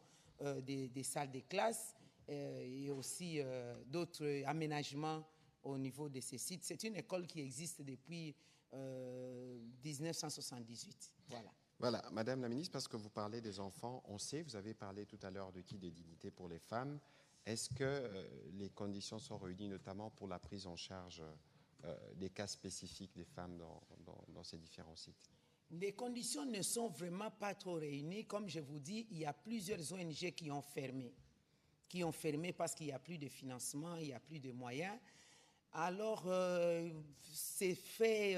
des salles de classe et aussi d'autres aménagements au niveau de ces sites. C'est une école qui existe depuis 1978. Voilà. Voilà, Madame la Ministre, parce que vous parlez des enfants, on sait, vous avez parlé tout à l'heure de qui? De dignité pour les femmes. Est-ce que les conditions sont réunies notamment pour la prise en charge des cas spécifiques des femmes dans ces différents sites? Les conditions ne sont vraiment pas trop réunies. Comme je vous dis, il y a plusieurs ONG qui ont fermé parce qu'il n'y a plus de financement, il n'y a plus de moyens. Alors, c'est fait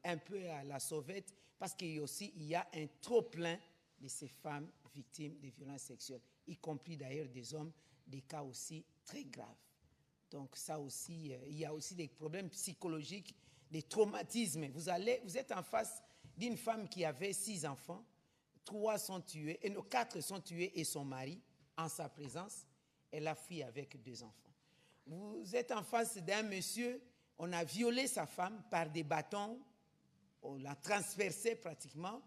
un peu à la sauvette parce qu'il y a un trop-plein de ces femmes victimes de violences sexuelles, y compris d'ailleurs des hommes, des cas aussi très graves. Donc ça aussi, il y a aussi des problèmes psychologiques, des traumatismes. Vous êtes en face d'une femme qui avait 6 enfants, 4 sont tués et son mari en sa présence. Elle a fui avec 2 enfants. Vous êtes en face d'un monsieur, on a violé sa femme par des bâtons, on l'a transpercée pratiquement.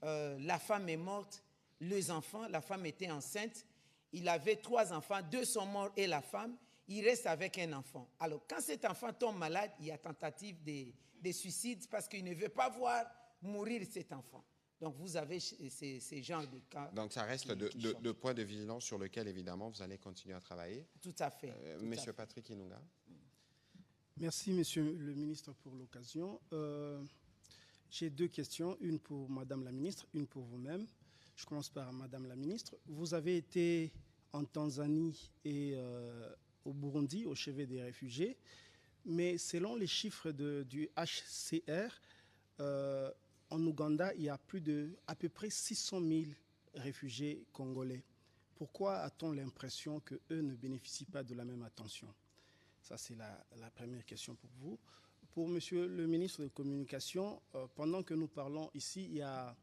La femme est morte, les enfants, la femme était enceinte. Il avait 3 enfants, 2 sont morts et la femme, il reste avec un enfant. Alors, quand cet enfant tombe malade, il y a tentative de suicide parce qu'il ne veut pas voir mourir cet enfant. Donc, vous avez ces genres de cas. Donc, ça reste de points de vigilance sur lesquels, évidemment, vous allez continuer à travailler. Tout à fait. Monsieur Patrick Inunga. Merci, Monsieur le Ministre, pour l'occasion. J'ai 2 questions, une pour Madame la Ministre, une pour vous-même. Je commence par Madame la Ministre. Vous avez été en Tanzanie et au Burundi, au chevet des réfugiés, mais selon les chiffres du HCR, en Ouganda, il y a à peu près 600 000 réfugiés congolais. Pourquoi a-t-on l'impression qu'eux ne bénéficient pas de la même attention? Ça, c'est la première question pour vous. Pour Monsieur le ministre de la Communication, pendant que nous parlons ici, il y a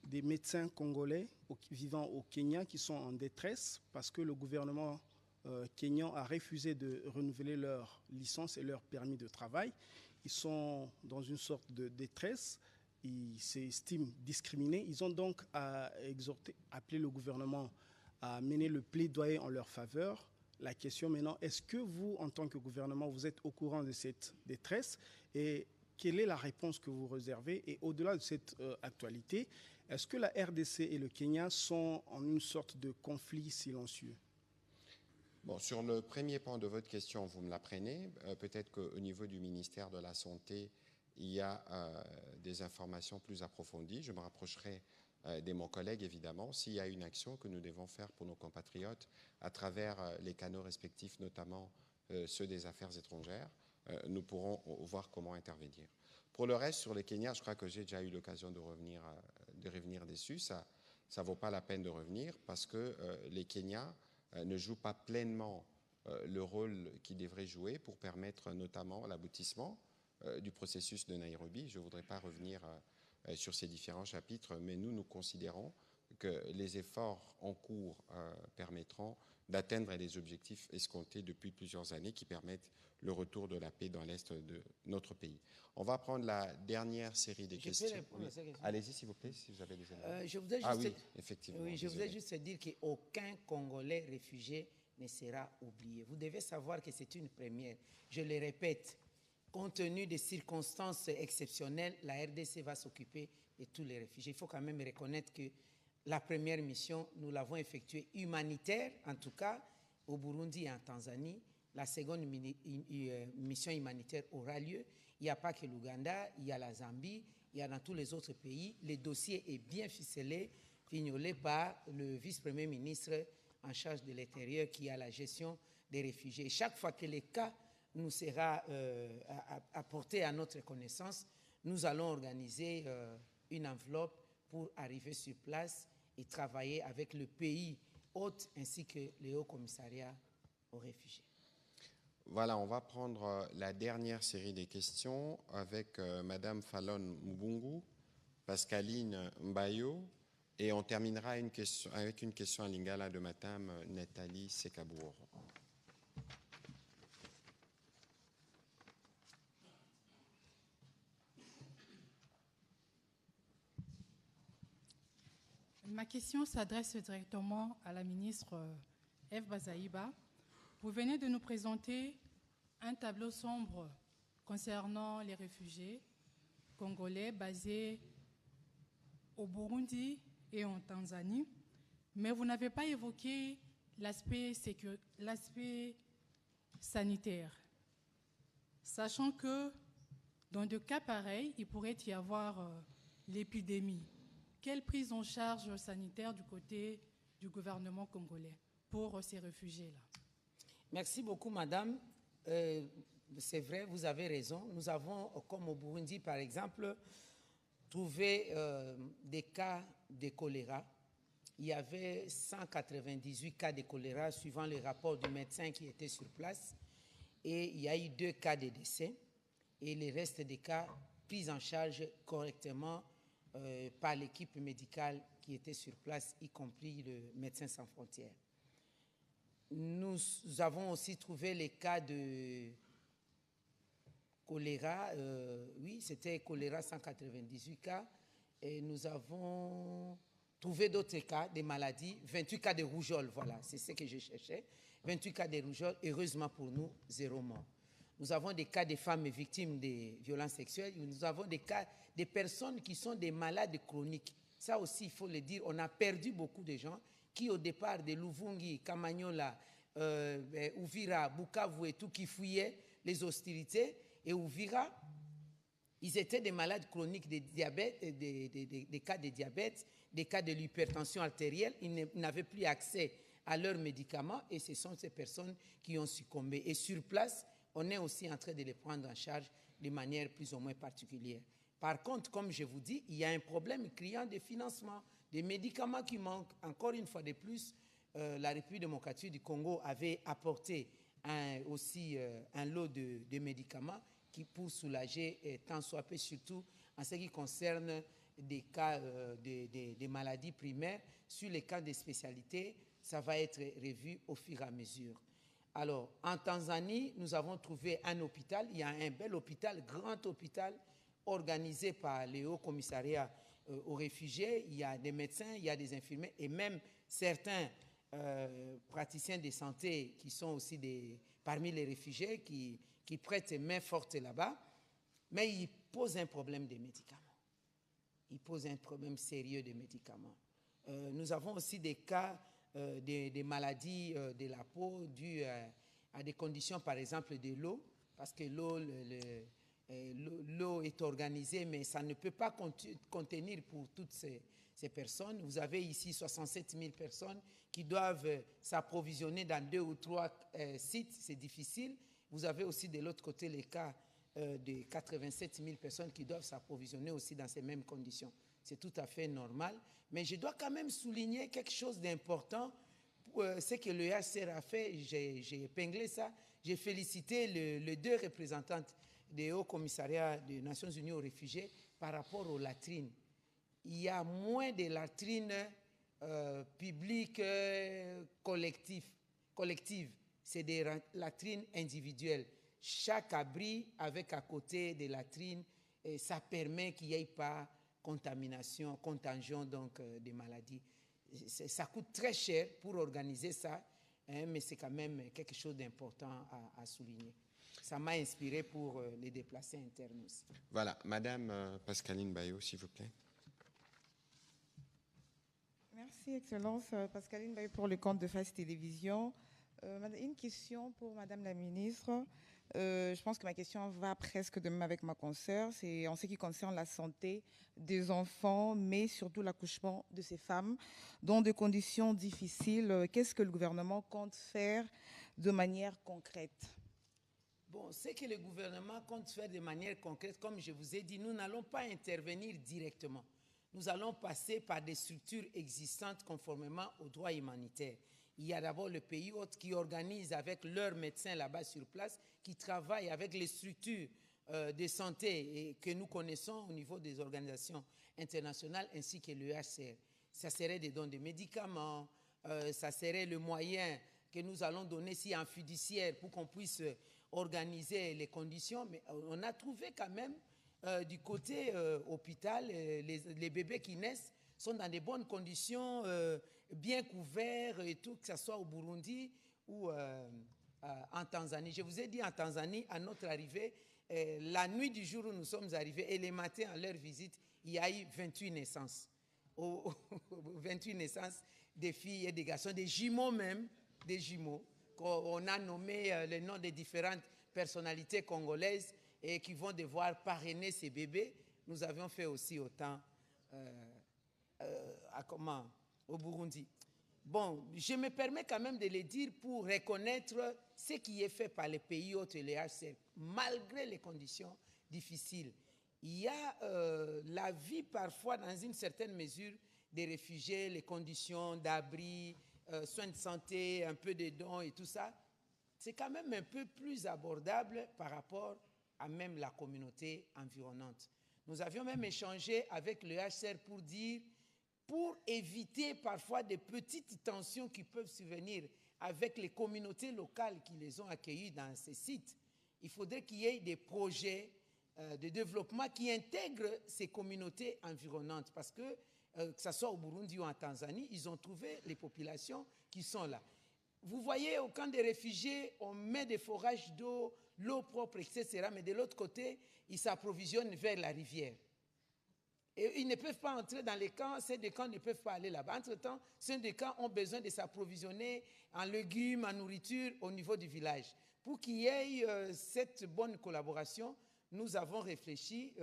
des médecins congolais vivant au Kenya qui sont en détresse parce que le gouvernement kényan a refusé de renouveler leur licence et leur permis de travail. Ils sont dans une sorte de détresse. Ils s'estiment discriminés. Ils ont donc appelé le gouvernement à mener le plaidoyer en leur faveur. La question maintenant, est-ce que vous, en tant que gouvernement, vous êtes au courant de cette détresse et quelle est la réponse que vous réservez? Et au-delà de cette actualité, est-ce que la RDC et le Kenya sont en une sorte de conflit silencieux? Bon, sur le premier point de votre question, vous me l'apprenez. Peut-être qu'au niveau du ministère de la Santé, il y a des informations plus approfondies. Je me rapprocherai de mon collègue, évidemment, s'il y a une action que nous devons faire pour nos compatriotes à travers les canaux respectifs, notamment ceux des affaires étrangères. Nous pourrons voir comment intervenir. Pour le reste, sur le Kenya, je crois que j'ai déjà eu l'occasion de revenir dessus. Ça ne vaut pas la peine de revenir parce que les Kenyans ne jouent pas pleinement le rôle qu'ils devraient jouer pour permettre notamment l'aboutissement du processus de Nairobi. Je ne voudrais pas revenir sur ces différents chapitres, mais nous considérons que les efforts en cours permettront d'atteindre les objectifs escomptés depuis plusieurs années qui permettent le retour de la paix dans l'Est de notre pays. On va prendre la dernière série de questions. Oui. Allez-y, s'il vous plaît, si vous avez des éléments. Je voudrais Ah juste, oui, effectivement. oui, je voudrais juste dire qu'aucun Congolais réfugié ne sera oublié. Vous devez savoir que c'est une première. Je le répète, compte tenu des circonstances exceptionnelles, la RDC va s'occuper de tous les réfugiés. Il faut quand même reconnaître que la première mission, nous l'avons effectuée humanitaire, en tout cas, au Burundi et en Tanzanie. La seconde mission humanitaire aura lieu. Il n'y a pas que l'Ouganda, il y a la Zambie, il y a dans tous les autres pays. Le dossier est bien ficelé, fignolé par le vice-premier ministre en charge de l'Intérieur qui a la gestion des réfugiés. Chaque fois que le cas nous sera apporté à notre connaissance, nous allons organiser une enveloppe pour arriver sur place et travailler avec le pays hôte ainsi que le Haut Commissariat aux réfugiés. Voilà, on va prendre la dernière série des questions avec Madame Fallon Mbungu, Pascaline Mbayo, et on terminera avec une question à Lingala de Madame Nathalie Sekabour. Ma question s'adresse directement à la ministre Eve Bazaïba. Vous venez de nous présenter un tableau sombre concernant les réfugiés congolais basés au Burundi et en Tanzanie, mais vous n'avez pas évoqué l'aspect sanitaire, sachant que dans des cas pareils, il pourrait y avoir l'épidémie. Quelle prise en charge sanitaire du côté du gouvernement congolais pour ces réfugiés-là? Merci beaucoup, madame. C'est vrai, vous avez raison. Nous avons, comme au Burundi, par exemple, trouvé des cas de choléra. Il y avait 198 cas de choléra, suivant les rapports du médecin qui était sur place. Et il y a eu 2 cas de décès. Et le reste des cas pris en charge correctement par l'équipe médicale qui était sur place, y compris le Médecins sans frontières. Nous avons aussi trouvé les cas de choléra, oui, c'était choléra 198 cas, et nous avons trouvé d'autres cas, des maladies, 28 cas de rougeole, voilà, c'est ce que je cherchais, 28 cas de rougeole, heureusement pour nous, 0 mort. Nous avons des cas de femmes victimes de violences sexuelles. Nous avons des cas de personnes qui sont des malades chroniques. Ça aussi, il faut le dire, on a perdu beaucoup de gens qui, au départ de Luvungi, Kamanyola, Uvira, Bukavu et tout, qui fuyaient les hostilités. Et Uvira, ils étaient des malades chroniques de diabète, des cas de diabète, des cas de l'hypertension artérielle. Ils n'avaient plus accès à leurs médicaments et ce sont ces personnes qui ont succombé. Et sur place, on est aussi en train de les prendre en charge de manière plus ou moins particulière. Par contre, comme je vous dis, il y a un problème criant de financement, des médicaments qui manquent. Encore une fois de plus, la République démocratique du Congo avait apporté aussi un lot de médicaments qui pour soulager tant soit peu, surtout en ce qui concerne des cas de maladies primaires. Sur les cas de spécialités, ça va être revu au fur et à mesure. Alors, en Tanzanie, nous avons trouvé un hôpital. Il y a un bel hôpital, grand hôpital, organisé par le Haut Commissariat aux réfugiés. Il y a des médecins, il y a des infirmiers et même certains praticiens de santé qui sont aussi parmi les réfugiés, qui prêtent main forte là-bas. Mais ils posent un problème de médicaments. Ils posent un problème sérieux de médicaments. Nous avons aussi des cas des maladies de la peau dues à des conditions, par exemple, de l'eau, parce que l'eau est organisée, mais ça ne peut pas contenir pour toutes ces personnes. Vous avez ici 67 000 personnes qui doivent s'approvisionner dans 2 ou 3 sites, c'est difficile. Vous avez aussi de l'autre côté les cas de 87 000 personnes qui doivent s'approvisionner aussi dans ces mêmes conditions. C'est tout à fait normal. Mais je dois quand même souligner quelque chose d'important. Ce que le HCR a fait, j'ai épinglé ça. J'ai félicité les 2 représentantes des Hauts Commissariats des Nations Unies aux réfugiés par rapport aux latrines. Il y a moins de latrines publiques collectives. C'est des latrines individuelles. Chaque abri avec à côté des latrines, et ça permet qu'il n'y ait pas contagion donc des maladies. Ça coûte très cher pour organiser ça, hein, mais c'est quand même quelque chose d'important à souligner. Ça m'a inspiré pour les déplacés internes aussi. Voilà, Madame Pascaline Mbayo, s'il vous plaît. Merci, Excellence. Pascaline Mbayo pour le compte de Face Télévision. Une question pour Madame la Ministre. Je pense que ma question va presque de même avec ma consoeur. C'est en ce qui concerne la santé des enfants, mais surtout l'accouchement de ces femmes dans des conditions difficiles. Qu'est-ce que le gouvernement compte faire de manière concrète? Bon, ce que le gouvernement compte faire de manière concrète, comme je vous ai dit, nous n'allons pas intervenir directement. nous allons passer par des structures existantes conformément aux droits humanitaires. Il y a d'abord le pays hôte qui organise avec leurs médecins là-bas sur place, qui travaillent avec les structures de santé et que nous connaissons au niveau des organisations internationales ainsi que l'UHCR. Ça serait des dons de médicaments, ça serait le moyen que nous allons donner si un fiduciaire pour qu'on puisse organiser les conditions. Mais on a trouvé quand même du côté hôpital, les bébés qui naissent sont dans de bonnes conditions, bien couverts et tout, que ce soit au Burundi ou en Tanzanie. Je vous ai dit en Tanzanie, à notre arrivée, la nuit du jour où nous sommes arrivés et les matins à leur visite, il y a eu 28 naissances. 28 naissances des filles et des garçons, des jumeaux même, des jumeaux. On a nommé les noms des différentes personnalités congolaises et qui vont devoir parrainer ces bébés. Nous avions fait aussi autant au Burundi. Bon, je me permets quand même de le dire pour reconnaître ce qui est fait par les pays hôtes et les HCR, malgré les conditions difficiles. Il y a la vie parfois, dans une certaine mesure, des réfugiés, les conditions d'abri, soins de santé, un peu de dons et tout ça. C'est quand même un peu plus abordable par rapport à même la communauté environnante. Nous avions même échangé avec le HCR pour dire, pour éviter parfois des petites tensions qui peuvent survenir avec les communautés locales qui les ont accueillis dans ces sites, il faudrait qu'il y ait des projets de développement qui intègrent ces communautés environnantes. Parce que ce soit au Burundi ou en Tanzanie, ils ont trouvé les populations qui sont là. Vous voyez, au camp des réfugiés, on met des forages d'eau, l'eau propre, etc. Mais de l'autre côté, ils s'approvisionnent vers la rivière. Et ils ne peuvent pas entrer dans les camps, ces deux camps ne peuvent pas aller là-bas. Entre-temps, ces deux camps ont besoin de s'approvisionner en légumes, en nourriture au niveau du village. Pour qu'il y ait cette bonne collaboration, nous avons réfléchi,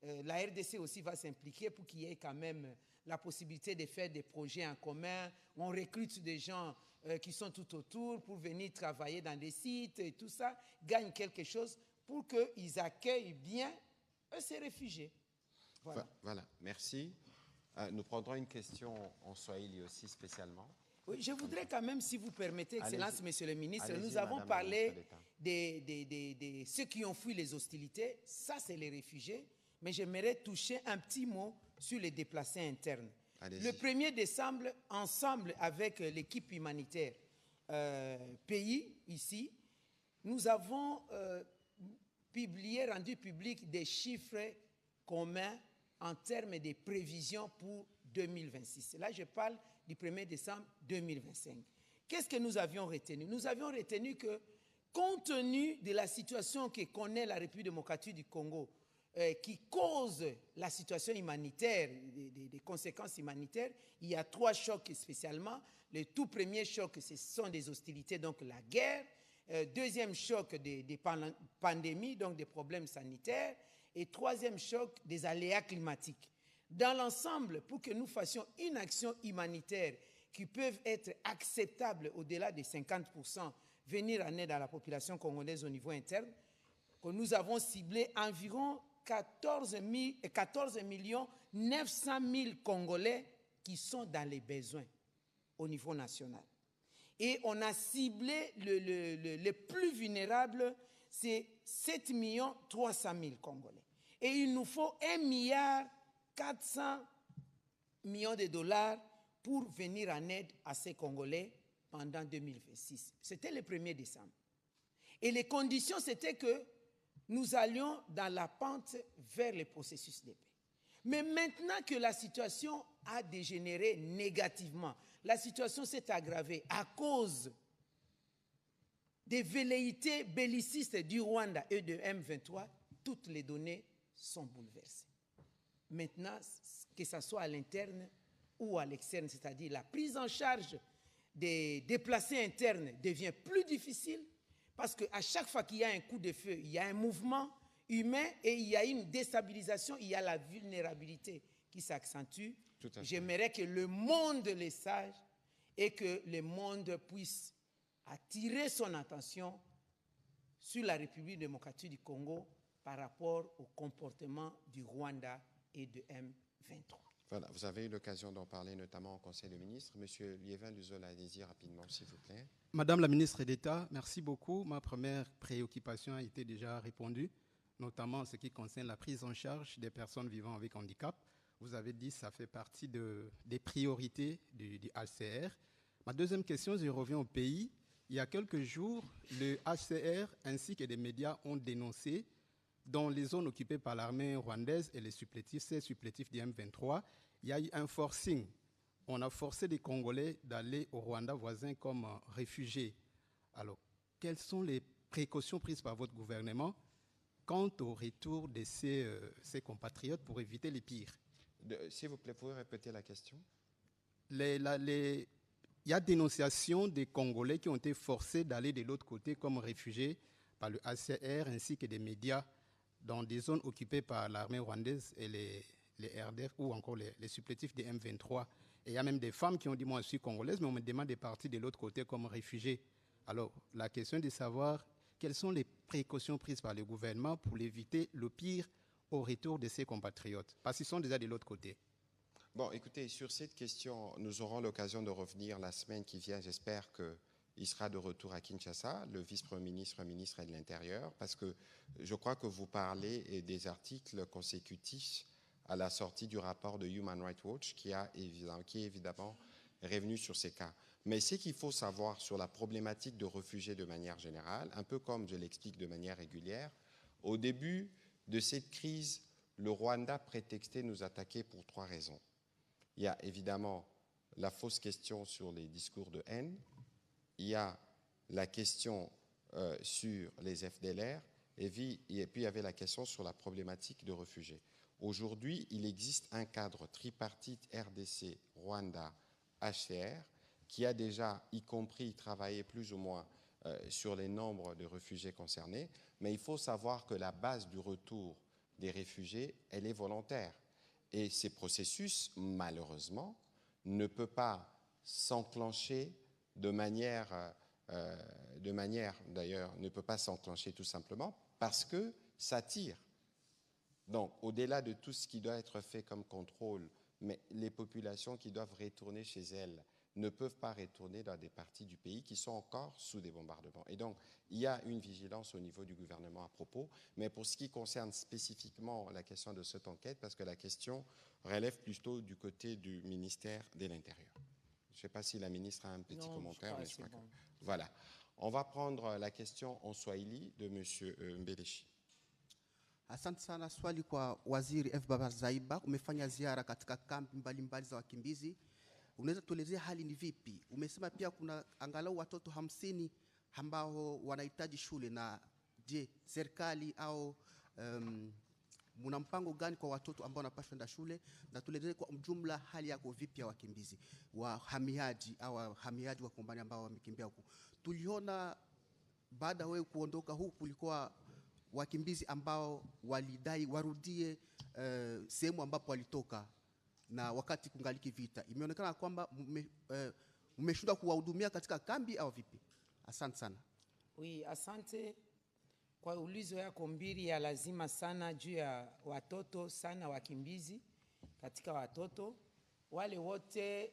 la RDC aussi va s'impliquer pour qu'il y ait quand même la possibilité de faire des projets en commun. On recrute des gens qui sont tout autour pour venir travailler dans des sites et tout ça, gagnent quelque chose pour qu'ils accueillent bien ces réfugiés. Voilà, merci. Nous prendrons une question en Swahili aussi spécialement. Oui, je voudrais quand même, si vous permettez, Excellence, Monsieur le Ministre, nous avons Madame parlé de ceux qui ont fui les hostilités. Ça, c'est les réfugiés. Mais j'aimerais toucher un petit mot sur les déplacés internes. Le 1er décembre, ensemble avec l'équipe humanitaire pays, ici, nous avons rendu public des chiffres communs en termes de prévisions pour 2026. Là, je parle du 1er décembre 2025. Qu'est-ce que nous avions retenu? Nous avions retenu que, compte tenu de la situation que connaît la République démocratique du Congo, qui cause la situation humanitaire, des conséquences humanitaires, il y a 3 chocs spécialement. Le tout premier choc, ce sont des hostilités, donc la guerre. Deuxième choc, des pandémies, donc des problèmes sanitaires. Et troisième choc, des aléas climatiques. Dans l'ensemble, pour que nous fassions une action humanitaire qui peut être acceptable au-delà de 50%, venir en aide à la population congolaise au niveau interne, que nous avons ciblé environ 14 900 000 Congolais qui sont dans les besoins au niveau national. Et on a ciblé les plus vulnérables, c'est 7 300 000 Congolais. Et il nous faut 1,4 milliard de dollars pour venir en aide à ces Congolais pendant 2026. C'était le 1er décembre. Et les conditions, c'était que nous allions dans la pente vers le processus de paix. Mais maintenant que la situation a dégénéré négativement, la situation s'est aggravée à cause des velléités bellicistes du Rwanda et de M23, toutes les données sont bouleversées. Maintenant, que ce soit à l'interne ou à l'externe, c'est-à-dire la prise en charge des déplacés internes devient plus difficile parce qu'à chaque fois qu'il y a un coup de feu, il y a un mouvement humain et il y a une déstabilisation, il y a la vulnérabilité qui s'accentue. J'aimerais que le monde le sache et que le monde puisse attirer son attention sur la République démocratique du Congo par rapport au comportement du Rwanda et de M23. Voilà, vous avez eu l'occasion d'en parler notamment au Conseil des ministres. Monsieur Liévin Luzola, allez-y rapidement, s'il vous plaît. Madame la ministre d'État, merci beaucoup. Ma première préoccupation a été déjà répondue, notamment en ce qui concerne la prise en charge des personnes vivant avec handicap. Vous avez dit que ça fait partie des priorités du HCR. Ma deuxième question, je reviens au pays. Il y a quelques jours, le HCR ainsi que des médias ont dénoncé dans les zones occupées par l'armée rwandaise et ces supplétifs du M23, il y a eu un forcing. On a forcé les Congolais d'aller au Rwanda voisin comme réfugiés. Alors, quelles sont les précautions prises par votre gouvernement quant au retour de ces compatriotes pour éviter les pires? S'il vous plaît, pouvez répéter la question? Il y a dénonciation des Congolais qui ont été forcés d'aller de l'autre côté comme réfugiés par le HCR ainsi que des médias dans des zones occupées par l'armée rwandaise et les RDF ou encore les supplétifs des M23. Et il y a même des femmes qui ont dit « moi je suis congolaise, mais on me demande de partir de l'autre côté comme réfugiés ». Alors, la question est de savoir quelles sont les précautions prises par le gouvernement pour éviter le pire au retour de ces compatriotes, parce qu'ils sont déjà de l'autre côté. Bon, écoutez, sur cette question, nous aurons l'occasion de revenir la semaine qui vient. J'espère qu'il sera de retour à Kinshasa, le vice-premier ministre, ministre de l'Intérieur, parce que je crois que vous parlez des articles consécutifs à la sortie du rapport de Human Rights Watch qui est évidemment revenu sur ces cas. Mais ce qu'il faut savoir sur la problématique de réfugiés de manière générale, un peu comme je l'explique de manière régulière, au début de cette crise, le Rwanda prétextait nous attaquer pour 3 raisons. Il y a évidemment la fausse question sur les discours de haine, il y a la question sur les FDLR, et puis il y avait la question sur la problématique de réfugiés. Aujourd'hui, il existe un cadre tripartite RDC, Rwanda, HCR, qui a déjà, y compris, travaillé plus ou moins sur les nombres de réfugiés concernés, mais il faut savoir que la base du retour des réfugiés, elle est volontaire. Et ces processus, malheureusement, ne peut pas s'enclencher de manière d'ailleurs, ne peut pas s'enclencher tout simplement parce que ça tire. Donc, au-delà de tout ce qui doit être fait comme contrôle, mais les populations qui doivent retourner chez elles ne peuvent pas retourner dans des parties du pays qui sont encore sous des bombardements. Et donc, il y a une vigilance au niveau du gouvernement à propos. Mais pour ce qui concerne spécifiquement la question de cette enquête, parce que la question relève plutôt du côté du ministère de l'Intérieur. Je ne sais pas si la ministre a un petit commentaire, mais je crois que... Voilà. On va prendre la question en Swahili de M. Mbeleshi. Asante sana. Swali kwa Waziri F. Bazaiba, umefanya ziara katika kambi mbalimbali za wakimbizi. Unaweza tuelezea hali ni vipi? Umesema pia kuna angalau watoto 50 ambao wanahitaji shule, na je, serikali au muna mpango gani kwa watoto ambao wanapaswa kwenda shule? Na tuelezee kwa jumla hali yako vipi ya wakimbizi, wahamiaji au wahamiaji wa Kombani ambao wamekimbia huku. Tuliona baada wewe kuondoka huku kulikuwa wakimbizi ambao walidai warudie sehemu ambapo walitoka, na wakati kungaliki vita. Imeonekana kwamba mmeshindwa kuwahudumia katika kambi au vipi? Asante sana. Oui, asante kwa ulizo yako mbili ya lazima sana juu ya watoto sana wakimbizi. Katika watoto wale wote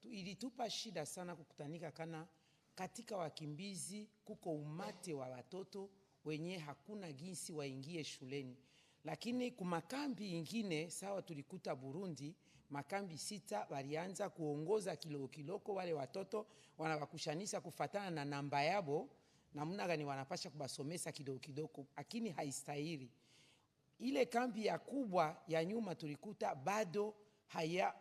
ilitupa shida sana kukutanika kana katika wakimbizi kuko umate wa watoto wenye hakuna jinsi waingie shuleni. Lakini kumakambi ingine sawa tulikuta Burundi, makambi 6 walianza kuongoza kiloko wale watoto wanawakushanisha kufatana na namba yabo namna gani wanapasha kubasomesa kidogo, lakini haistahili. Ile kambi ya kubwa ya nyuma tulikuta bado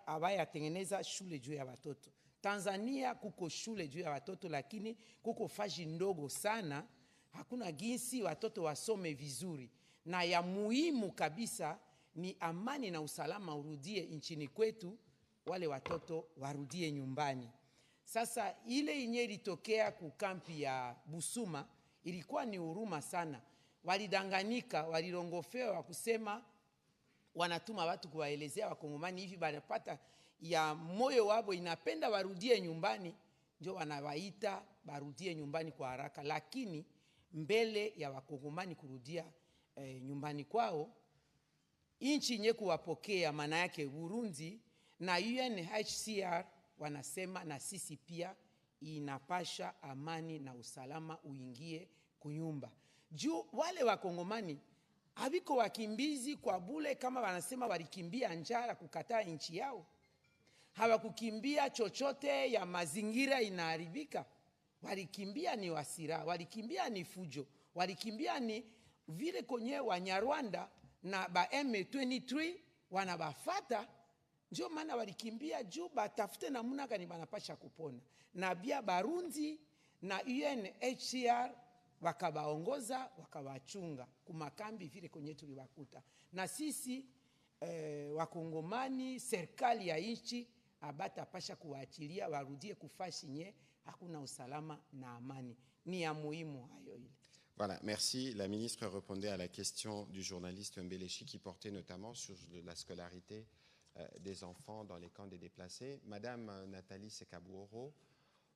hawayatengeneza shule juu ya watoto. Tanzania kuko shule juu ya watoto, lakini kuko faji ndogo sana, hakuna jinsi watoto wasome vizuri. Na ya muhimu kabisa ni amani na usalama urudie nchini kwetu, wale watoto warudie nyumbani. Sasa ile yenye ilitokea kukampi ya Busuma ilikuwa ni huruma sana. Walidanganyika, walirongofewa kusema wanatuma watu kuwaelezea Wakongomani hivi banapata ya moyo wabo inapenda warudie nyumbani, ndio wanawaita barudie nyumbani kwa haraka. Lakini mbele ya Wakongomani kurudia nyumbani kwao, Inchi nye kuwapokea maana yake Burundi, na UNHCR wanasema na sisi pia inapasha amani na usalama uingie kunyumba. Juu wale wakongomani habiko wakimbizi kwa bule, kama wanasema walikimbia njara kukataa nchi yao. Hawakukimbia chochote ya mazingira inaharibika. Walikimbia ni wasira, walikimbia ni fujo, walikimbia ni vile kwenye Wanyarwanda na ba M23 wanabafata. Ndio maana walikimbia juu batafute namuna gani banapasha kupona. Na bia Barundi na UNHCR wakabaongoza, wakawachunga kumakambi vile kwenye tuliwakuta. Na sisi wakongomani, serikali ya nchi abata pasha kuwaachilia warudie kufashi nye hakuna usalama na amani. Ni ya muhimu hayo ile. Voilà, merci. La ministre répondait à la question du journaliste Mbelechi qui portait notamment sur la scolarité des enfants dans les camps des déplacés. Madame Nathalie Sekabouoro,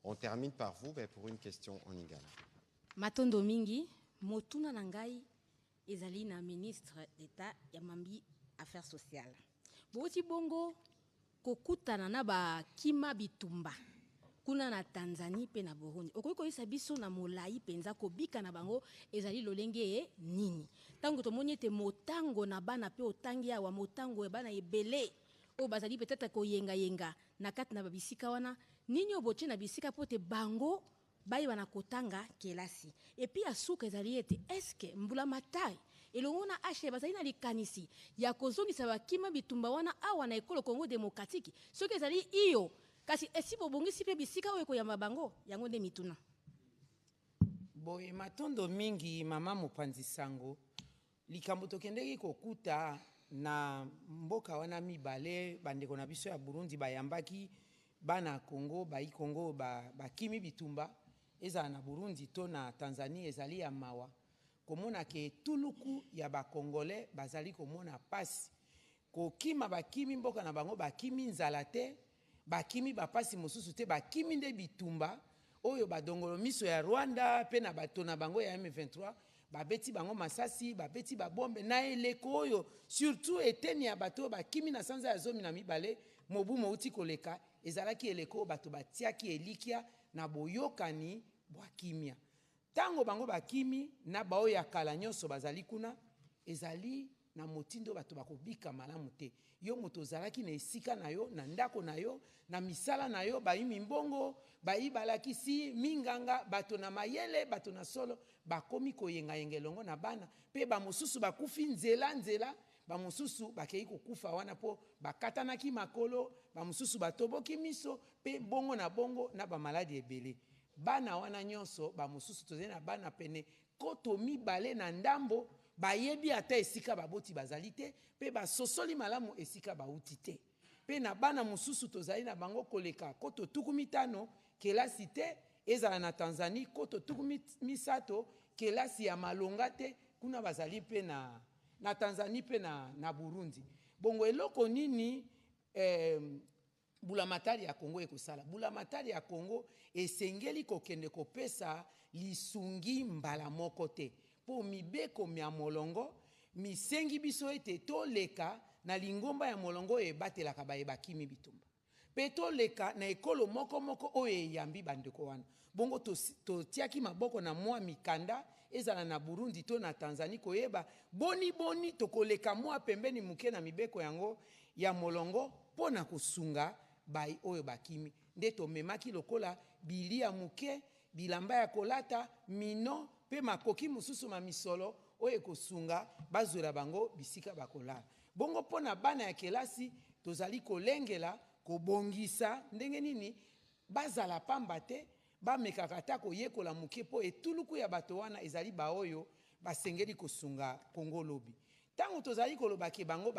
on termine par vous pour une question en Lingala. Matondo mingi, motuna nangai ezali na ministre d'État ya mambi affaires sociales. Boti bongo kokutana na ba kima bitumba. Kuna na Tanzanie pe na Burundi. Okoyiko isa biso na molai penza ko bika na bango ezali lolenge nini. Tango tomoni ete motango na bana pe otangi awa motango bana ebele. O bazali peut-être ko yenga na kati na babisika wana nini oboche na bisika pote bango bayi wana kotanga kelasi. Et puis asuka ezali ete eske mbula matai elongona ashe bazali na likanisi ya kozongisa bakima bitumba wana awa na ekolo Congo démocratique. Soki ezali iyo kasi esi bobongisi pe bisika oyo koyamba bango yango nde mituna. Boye matondo mingi mama Mopanzi Sango likambo tokendeki kokuta na mboka wana mibale bandeko na biso ya Burundi bayambaki bana Congo bayi Congo bakimi bitumba eza na Burundi to na Tanzanie ezali ya mawa komona ke tuluku ya ba Congolais bazali komona pasi kokima bakimi mboka na bango bakimi nzalate bakimi bapasi mosusu te bakimi nde bitumba oyo badongolo miso ya Rwanda pe na bato na bango ya M23 babeti bango masasi babeti babombe na eleko oyo surtout eteni ya bato bakimi na sanza ya zomi na mibale mobu mouti koleka ezalaki eleko bato batiaki elikia na boyokani bwa kimia tango bango bakimi na bao ya kala nyonso bazali kuna ezali na motindo bato bakobika malamu te yo moto zalaki na esika na yo na ndako na yo na misala na yo bayimi mbongo bayi balakisi minganga bato na mayele bato na solo bakomi koyenga yengelongo na bana pe ba mosusu bakufi nzela ba mosusu bakei kokufa wana po bakatanaki makolo ba mosusu batoboki miso pe bongo na ba maladi ebele bana wana nyonso ba mosusu tozena bana pene koto mibale na ndambo bayebi ata esika baboti bazali te pe basosoli malamu esika bauti te pe na bana mosusu tozali na bango koleka koto tuku mitano kelasi te ezala na Tanzanie koto tuku misato kelasi ya malonga te kuna bazali pe na Tanzanie pe na Burundi. Bongo eloko nini bulamatari ya Congo ekosala bulamatari ya Congo esengeli kokende kopesa lisungi mbala moko te po mibeko mya molongo misengi biso ete toleka na lingomba ya molongo ebatelaka bayebakimi bitumba pe toleka na ekolo moko oyo eyambi bandeko wana bongo totiaki maboko na mwa mikanda ezala na Burundi to na Tanzanie koyeba boni tokoleka mwa pembeni muke na mibeko yango ya molongo pona kusunga bai oyo bakimi nde tomemaki lokola bilia muke bilamba ya kolata mino pe makoki mususu ma misolo oyo kosunga bazwela bango bisika bakolala bongo pona bana ya kelasi tozali kolengela kobongisa ndenge nini bazala pamba te bamekaka ta koyekola muke po etuluku ya bato wana ezali baoyo basengeli kosunga Kongo lobi tango tozali kolobaki bango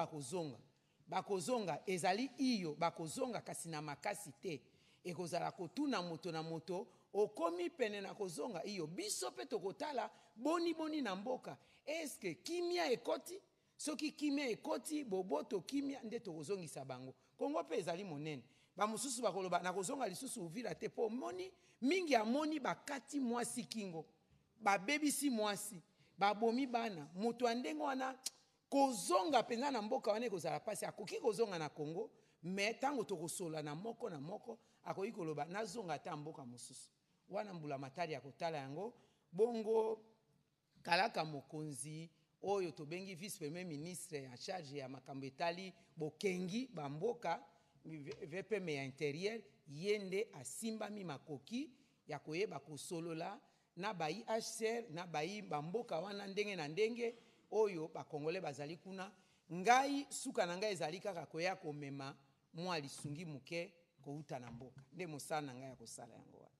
bakozonga ezali iyo bakozonga kasi na makasi te ekozala kotuna moto na moto okomi pene na kozonga iyo biso pe tokotala boni na mboka eske kimia ekoti soki kimia ekoti boboto kimia nde tokozongisa bango Kongo pe ezali monene ba mususu bakoloba na kozonga lisusu uvira te po moni mingi amoni bakati mwasi kingo babebisi mwasi babomi bana moto andengo wana kozonga penza na mboka wana ekozala pasi akoki kozonga na Congo mais tango tokosola na moko akoki koloba nazonga ata mboka mosusu wana mbula matari ya kotala yango bongo kalaka mokonzi oyo tobengi vice premier ministre en charge ya makambo etali bokengi bamboka VPM ya intérieur yende asimbami makoki ya koyeba kosolola na bayi HCR na bayi bamboka wana ndenge na ndenge oyo bakongole bazali kuna ngai suka na ngai ezali kaka koya komema mwa lisungi muke kouta na mboka nde mosala na ngai ya kosala yango wana.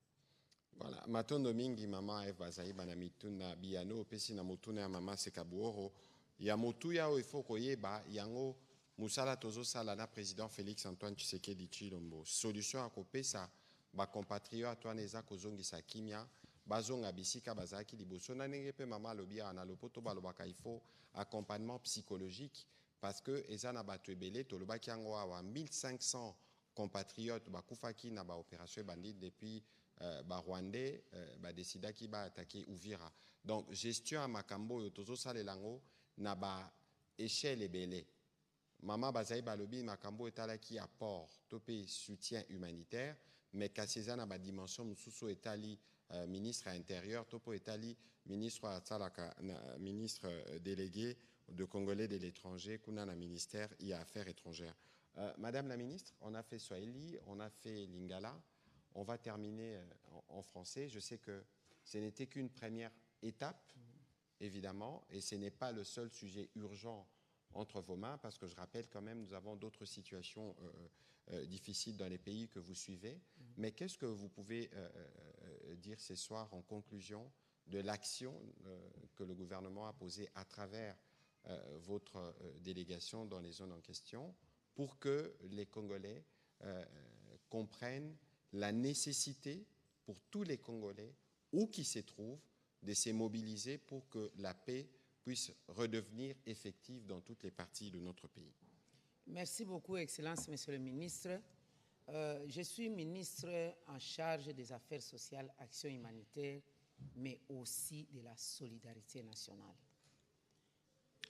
Voilà, matondo mingi mama Eve Bazaiba na mituna biano opesi na motuna ya mama Sekabuoro ya motu ya ifo koyeba yango musala tozo sala na président Félix Antoine Tshisekedi Tshilombo solution akopesa ba compatriotes wana eza kozongisa kimia bazonga bisika bazaki liboso na ndenge pe mama lobia na lopoto balobaka ifo accompagnement psychologique parce que eza na bato ebele tolobaki yango awa 1500 compatriotes bakufaki na ba opération bandit depuis Rwandais décida qui va attaquer Uvira. Donc gestion à makambo yotozo salelango na ba échelle ebele. Mama Bazai balobi makambo etala qui apport topé soutien humanitaire mais kaseza na ba dimension mususu etali ministre intérieur topo etali ministre atalaka ministre délégué de Congolais de l'étranger kuna na ministère y a affaires étrangères. Madame la ministre, on a fait Swahili, on a fait Lingala. On va terminer en français. Je sais que ce n'était qu'une première étape, évidemment, et ce n'est pas le seul sujet urgent entre vos mains, parce que je rappelle quand même, nous avons d'autres situations difficiles dans les pays que vous suivez. Mais qu'est-ce que vous pouvez dire ce soir en conclusion de l'action que le gouvernement a posée à travers votre délégation dans les zones en question pour que les Congolais comprennent la nécessité pour tous les Congolais, où qu'ils se trouvent, de se mobiliser pour que la paix puisse redevenir effective dans toutes les parties de notre pays. Merci beaucoup, Excellence, Monsieur le Ministre. Je suis ministre en charge des Affaires sociales, Action humanitaire, mais aussi de la solidarité nationale.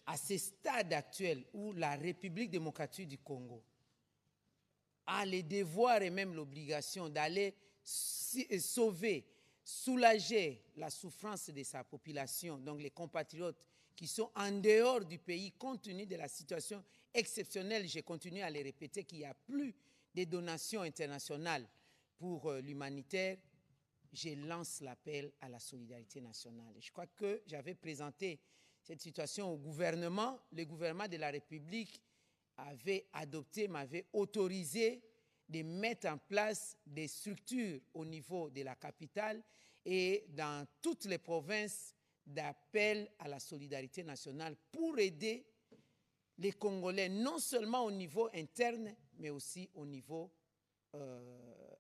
À ce stade actuel où la République démocratique du Congo a le devoir et même l'obligation d'aller sauver, soulager la souffrance de sa population, donc les compatriotes qui sont en dehors du pays, compte tenu de la situation exceptionnelle, je continue à le répéter, qu'il n'y a plus de donations internationales pour l'humanitaire, je lance l'appel à la solidarité nationale. Je crois que j'avais présenté cette situation au gouvernement, le gouvernement de la République avait adopté, m'avait autorisé de mettre en place des structures au niveau de la capitale et dans toutes les provinces d'appel à la solidarité nationale pour aider les Congolais, non seulement au niveau interne, mais aussi au niveau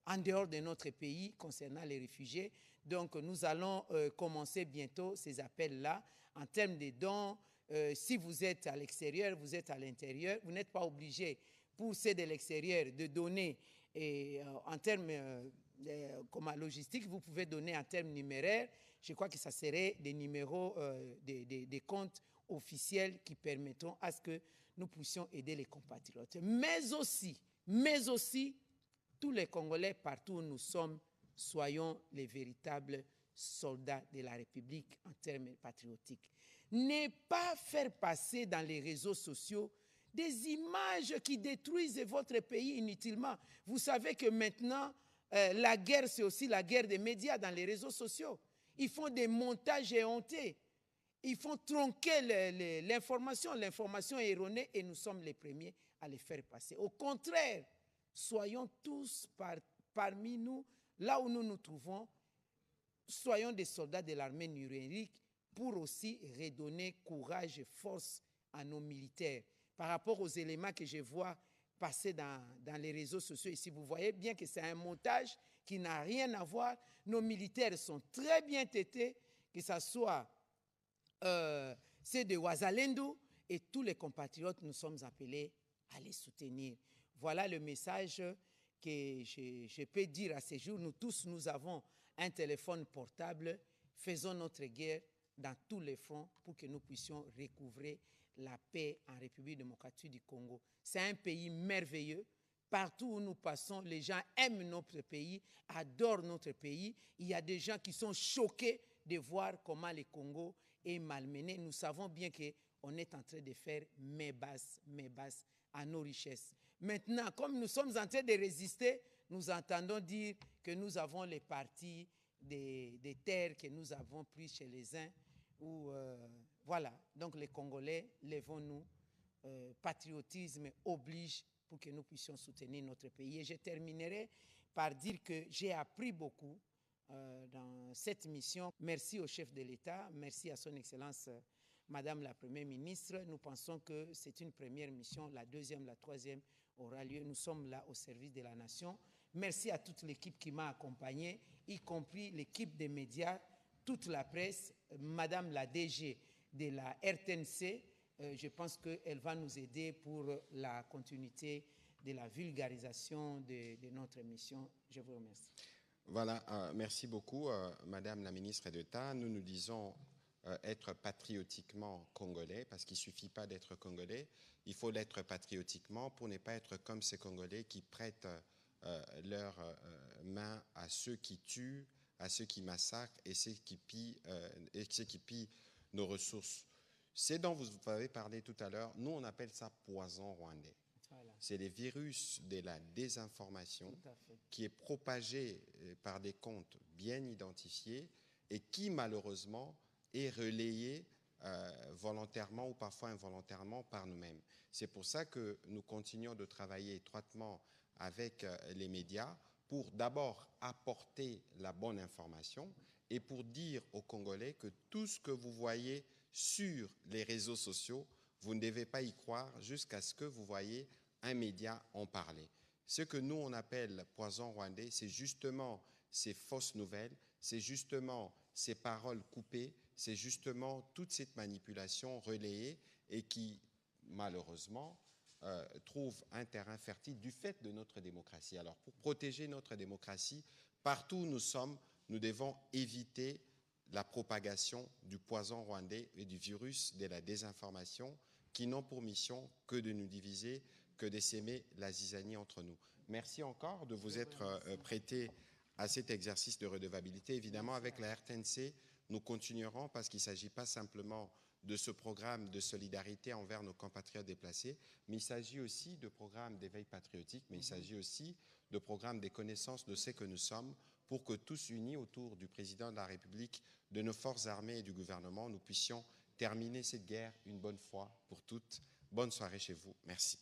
en dehors de notre pays concernant les réfugiés. Donc nous allons commencer bientôt ces appels-là en termes de dons. Si vous êtes à l'extérieur, vous êtes à l'intérieur, vous n'êtes pas obligé pour ceux de l'extérieur de donner en termes comme à logistique, vous pouvez donner en termes numéraires. Je crois que ça serait des numéros, des comptes officiels qui permettront à ce que nous puissions aider les compatriotes. Mais aussi, tous les Congolais, partout où nous sommes, soyons les véritables soldats de la République en termes patriotiques. Ne pas faire passer dans les réseaux sociaux des images qui détruisent votre pays inutilement. Vous savez que maintenant, la guerre, c'est aussi la guerre des médias dans les réseaux sociaux. Ils font des montages éhontés. Ils font tronquer l'information. L'information est erronée et nous sommes les premiers à les faire passer. Au contraire, soyons tous parmi nous, là où nous nous trouvons, soyons des soldats de l'armée numérique pour aussi redonner courage et force à nos militaires. Par rapport aux éléments que je vois passer dans les réseaux sociaux ici, vous voyez bien que c'est un montage qui n'a rien à voir. Nos militaires sont très bien traités, que ce soit ceux de Ouazalendo et tous les compatriotes, nous sommes appelés à les soutenir. Voilà le message que je peux dire à ce jour. Nous tous, nous avons un téléphone portable. Faisons notre guerre dans tous les fronts pour que nous puissions recouvrer la paix en République démocratique du Congo. C'est un pays merveilleux. Partout où nous passons, les gens aiment notre pays, adorent notre pays. Il y a des gens qui sont choqués de voir comment le Congo est malmené. Nous savons bien qu'on est en train de faire main basse à nos richesses. Maintenant, comme nous sommes en train de résister, nous entendons dire que nous avons les parties des terres que nous avons prises chez les uns. Voilà, donc les Congolais, lèvons-nous. Patriotisme oblige pour que nous puissions soutenir notre pays. Et je terminerai par dire que j'ai appris beaucoup dans cette mission. Merci au chef de l'État, merci à son Excellence Madame la Première ministre. Nous pensons que c'est une première mission, la deuxième, la troisième aura lieu. Nous sommes là au service de la nation. Merci à toute l'équipe qui m'a accompagné, y compris l'équipe des médias, toute la presse, Madame la DG de la RTNC. Je pense qu'elle va nous aider pour la continuité de la vulgarisation de notre mission. Je vous remercie. Voilà, merci beaucoup, Madame la ministre d'État. Nous nous disons être patriotiquement congolais, parce qu'il ne suffit pas d'être congolais, il faut l'être patriotiquement pour ne pas être comme ces Congolais qui prêtent leurs mains à ceux qui tuent, à ceux qui massacrent et ceux qui pillent nos ressources. C'est dont vous avez parlé tout à l'heure, nous on appelle ça poison rwandais. Voilà. C'est le virus de la désinformation qui est propagé par des comptes bien identifiés et qui malheureusement est relayé volontairement ou parfois involontairement par nous-mêmes. C'est pour ça que nous continuons de travailler étroitement avec les médias pour d'abord apporter la bonne information et pour dire aux Congolais que tout ce que vous voyez sur les réseaux sociaux, vous ne devez pas y croire jusqu'à ce que vous voyez un média en parler. Ce que nous, on appelle poison rwandais, c'est justement ces fausses nouvelles, c'est justement ces paroles coupées, c'est justement toute cette manipulation relayée et qui, malheureusement, trouve un terrain fertile du fait de notre démocratie. Alors, pour protéger notre démocratie, partout où nous sommes, nous devons éviter la propagation du poison rwandais et du virus de la désinformation qui n'ont pour mission que de nous diviser, que de s'aimer la zizanie entre nous. Merci encore de vous être prêté à cet exercice de redevabilité. Évidemment, avec la RTNC, nous continuerons parce qu'il ne s'agit pas simplement de ce programme de solidarité envers nos compatriotes déplacés, mais il s'agit aussi de programmes d'éveil patriotique, mais il s'agit aussi de programmes des connaissances de ce que nous sommes pour que tous unis autour du président de la République, de nos forces armées et du gouvernement, nous puissions terminer cette guerre une bonne fois pour toutes. Bonne soirée chez vous. Merci.